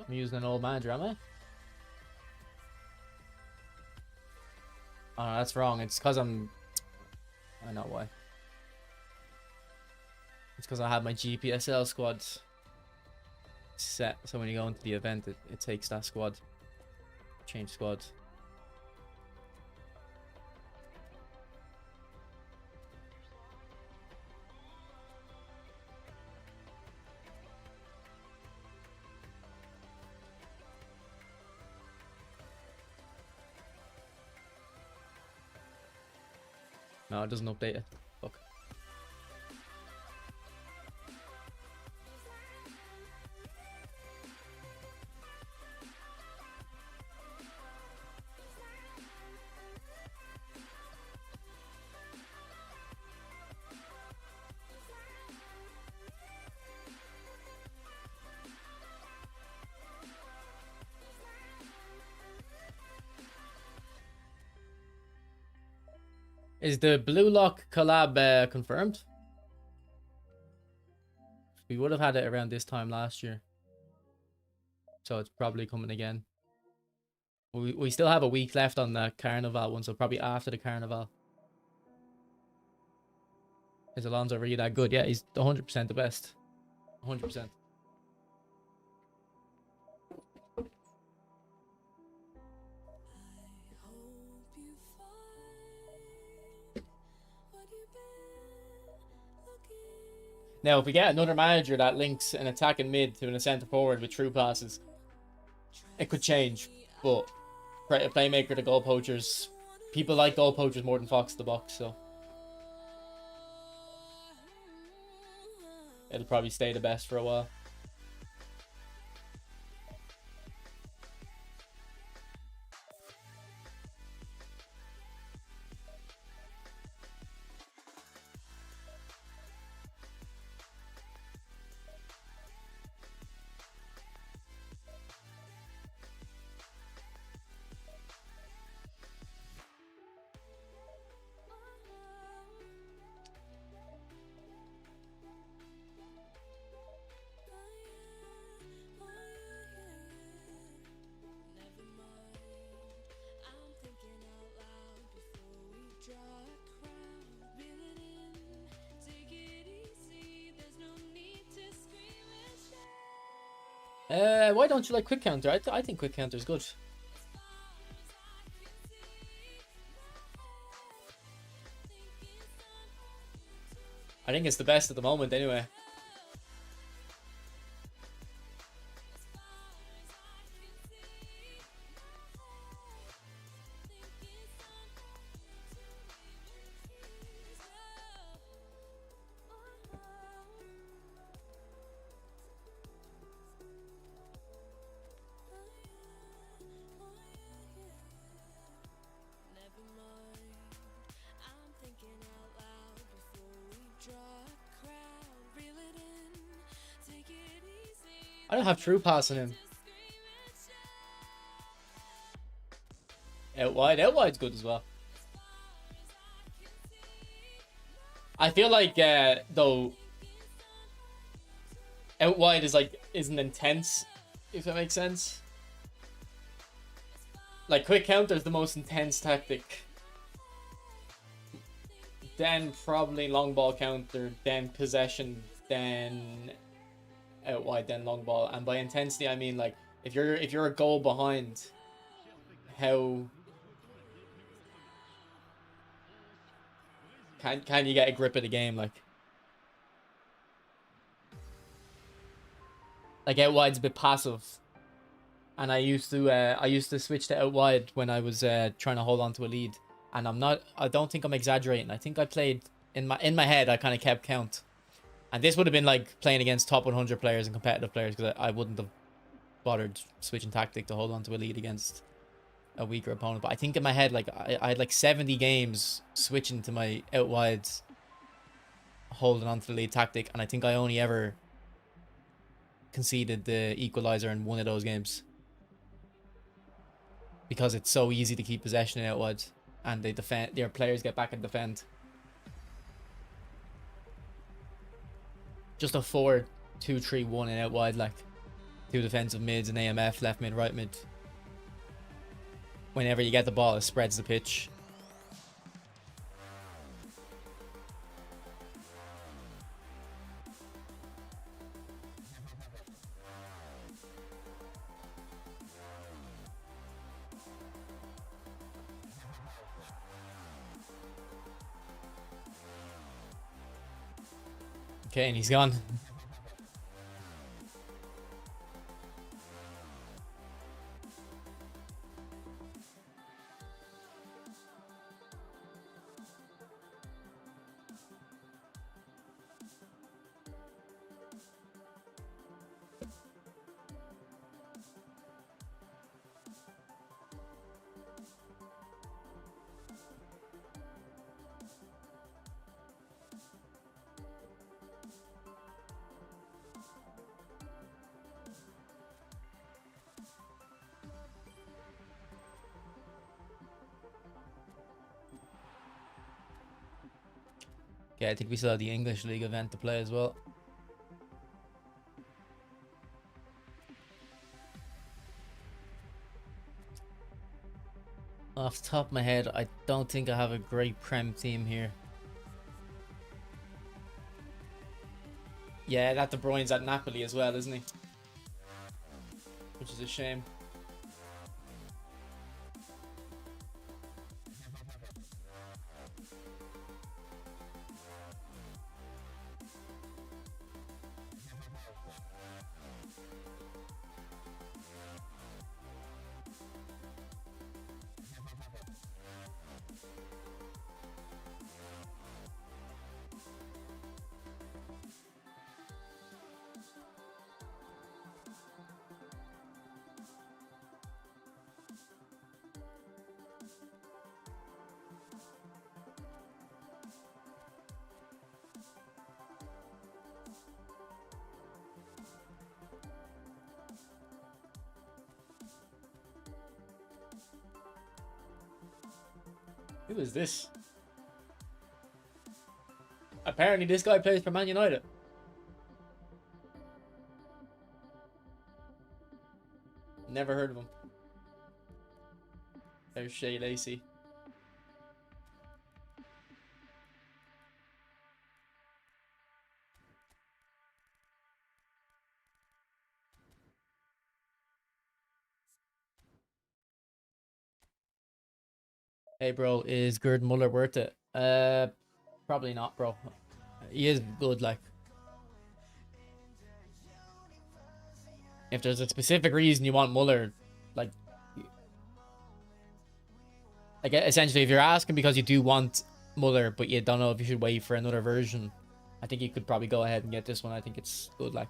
I'm using an old manager, am I? Oh, no, that's wrong. It's because I know why. It's because I have my GPSL squad set. So when you go into the event, it takes that squad. Change squad. No, it doesn't update it. Fuck. Is the Blue Lock collab confirmed? We would have had it around this time last year. So it's probably coming again. We still have a week left on the Carnival one, so probably after the Carnival. Is Alonso really that good? Yeah, he's 100% the best. 100%. Now, if we get another manager that links an attacking mid to a centre forward with true passes, it could change. But playmaker to goal poachers, people like goal poachers more than Fox the box, so it'll probably stay the best for a while. Why don't you like quick counter? I think quick counter is good. I think it's the best at the moment anyway. I don't have true pass on him. Out wide's good as well. I feel like though out wide isn't intense, if that makes sense. Like quick counter is the most intense tactic. Then probably long ball counter, then possession, then out wide, then long ball. And by intensity I mean like if you're a goal behind, how can you get a grip of the game? Like out wide's a bit passive, and I used to switch to out wide when I was trying to hold on to a lead. And I don't think I'm exaggerating. I think I played in my head. I kind of kept count, and this would have been like playing against top 100 players and competitive players, because I wouldn't have bothered switching tactic to hold on to a lead against a weaker opponent. But I think in my head, like I had like 70 games switching to my out wides, holding on to the lead tactic, and I think I only ever conceded the equalizer in one of those games, because it's so easy to keep possession out wide, and they defend, their players get back and defend. Just a 4-2-3-1 and out wide, like two defensive mids and AMF, left mid, right mid. Whenever you get the ball, it spreads the pitch. Okay, and he's gone. Okay, I think we still have the English League event to play as well. Off the top of my head, I don't think I have a great Prem team here. Yeah, that De Bruyne's at Napoli as well, isn't he? Which is a shame. Who is this? Apparently this guy plays for Man United. Never heard of him. There's Shea Lacey. Hey, bro, is Gerd Muller worth it? Probably not, bro. He is good, like. If there's a specific reason you want Muller, like, essentially, if you're asking because you do want Muller, but you don't know if you should wait for another version, I think you could probably go ahead and get this one. I think it's good, like.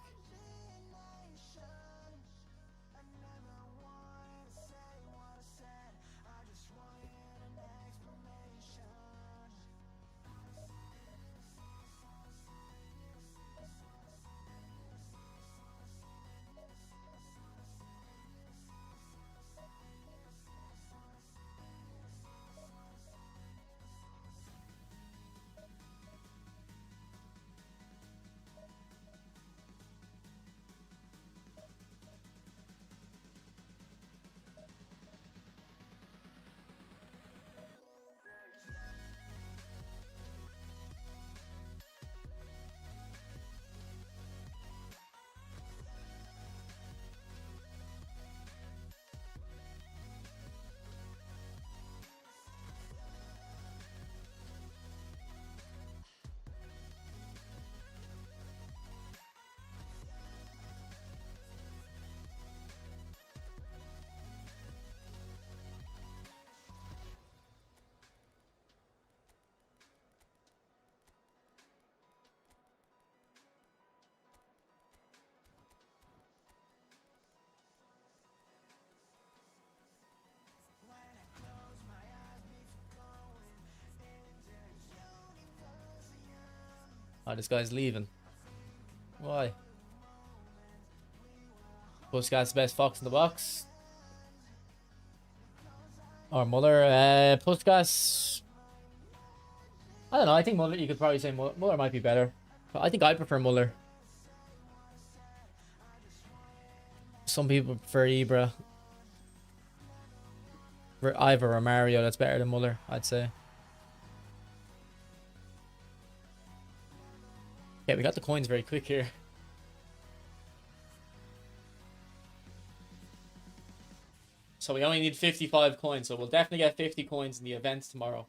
Oh, this guy's leaving. Why? Puskas the best fox in the box. Or Muller. Puskas. I don't know. I think Muller, you could probably say Muller might be better. But I think I prefer Muller. Some people prefer Ibra. Ivor or Mario, that's better than Muller, I'd say. Yeah, we got the coins very quick here. So we only need 55 coins, so we'll definitely get 50 coins in the event tomorrow.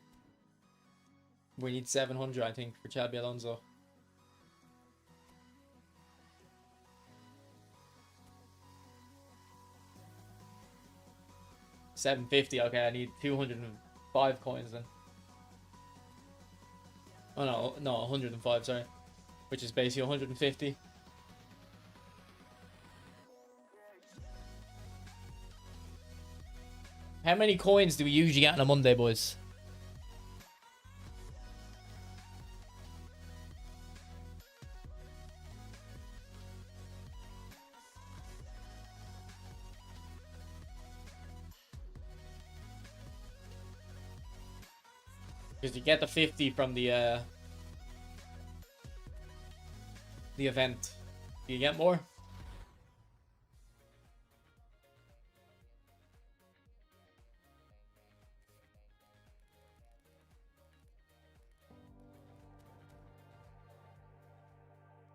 We need 700, I think, for Xabi Alonso. $750, okay, I need 205 coins then. Oh no, 105, sorry. Which is basically 150. How many coins do we usually get on a Monday, boys? Because you get the 50 from the event. Do you get more?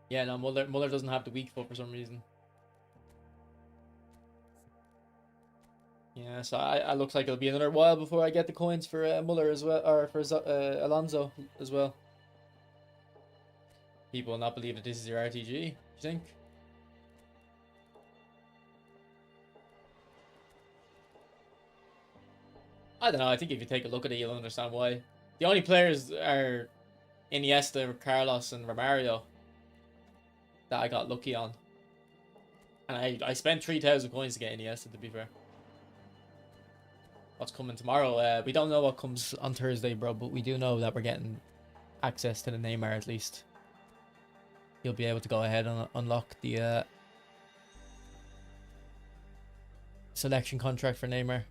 Yeah, no, Muller doesn't have the weak foot for some reason. Yeah, so I looks like it'll be another while before I get the coins for Muller as well, or for Alonso as well. People will not believe that this is your RTG, you think? I don't know, I think if you take a look at it, you'll understand why. The only players are Iniesta, Carlos, and Romario that I got lucky on. And I spent 3,000 coins to get Iniesta, to be fair. What's coming tomorrow? We don't know what comes on Thursday, bro, but we do know that we're getting access to the Neymar at least. You'll be able to go ahead and unlock the selection contract for Neymar.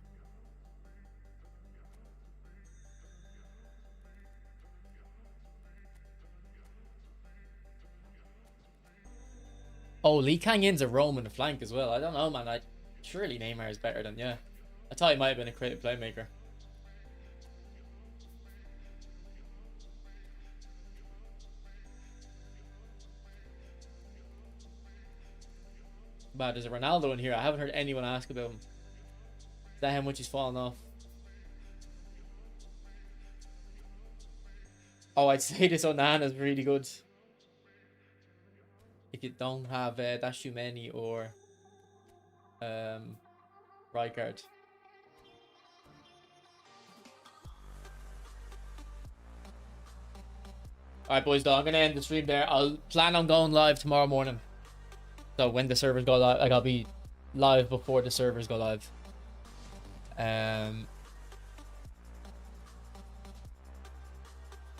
Oh, Lee Kang-in's a roam in the flank as well. I don't know, man. Surely Neymar is better than, yeah. I thought he might have been a creative playmaker. But there's a Ronaldo in here. I haven't heard anyone ask about him. Is that how much he's fallen off? Oh, I'd say this Onana is really good. If you don't have Dash Too Many or Rijkaard. Alright, boys, though, I'm going to end the stream there. I'll plan on going live tomorrow morning. So when the servers go live, like, I'll be live before the servers go live.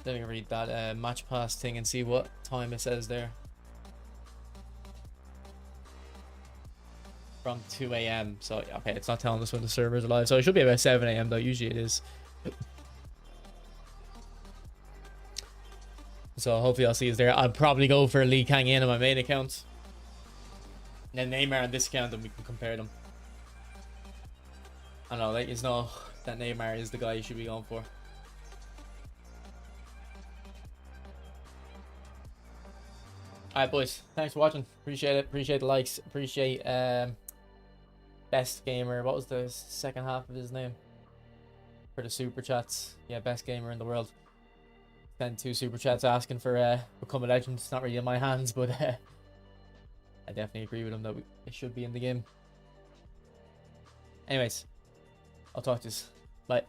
Let me read that match pass thing and see what time it says there. From 2 a.m. So, okay, it's not telling us when the servers are live. So it should be about 7 a.m. though. Usually it is. So hopefully I'll see you there. I'll probably go for Lee Kang in on my main account. And then Neymar on this account, and we can compare them. I don't know, let you know that Neymar is the guy you should be going for. Alright, boys. Thanks for watching. Appreciate it. Appreciate the likes. Appreciate Best Gamer. What was the second half of his name? For the super chats. Yeah, Best Gamer in the world. Sent 2 super chats asking for Become a Legend. It's not really in my hands, but I definitely agree with him that it should be in the game. Anyways, I'll talk to you. Bye.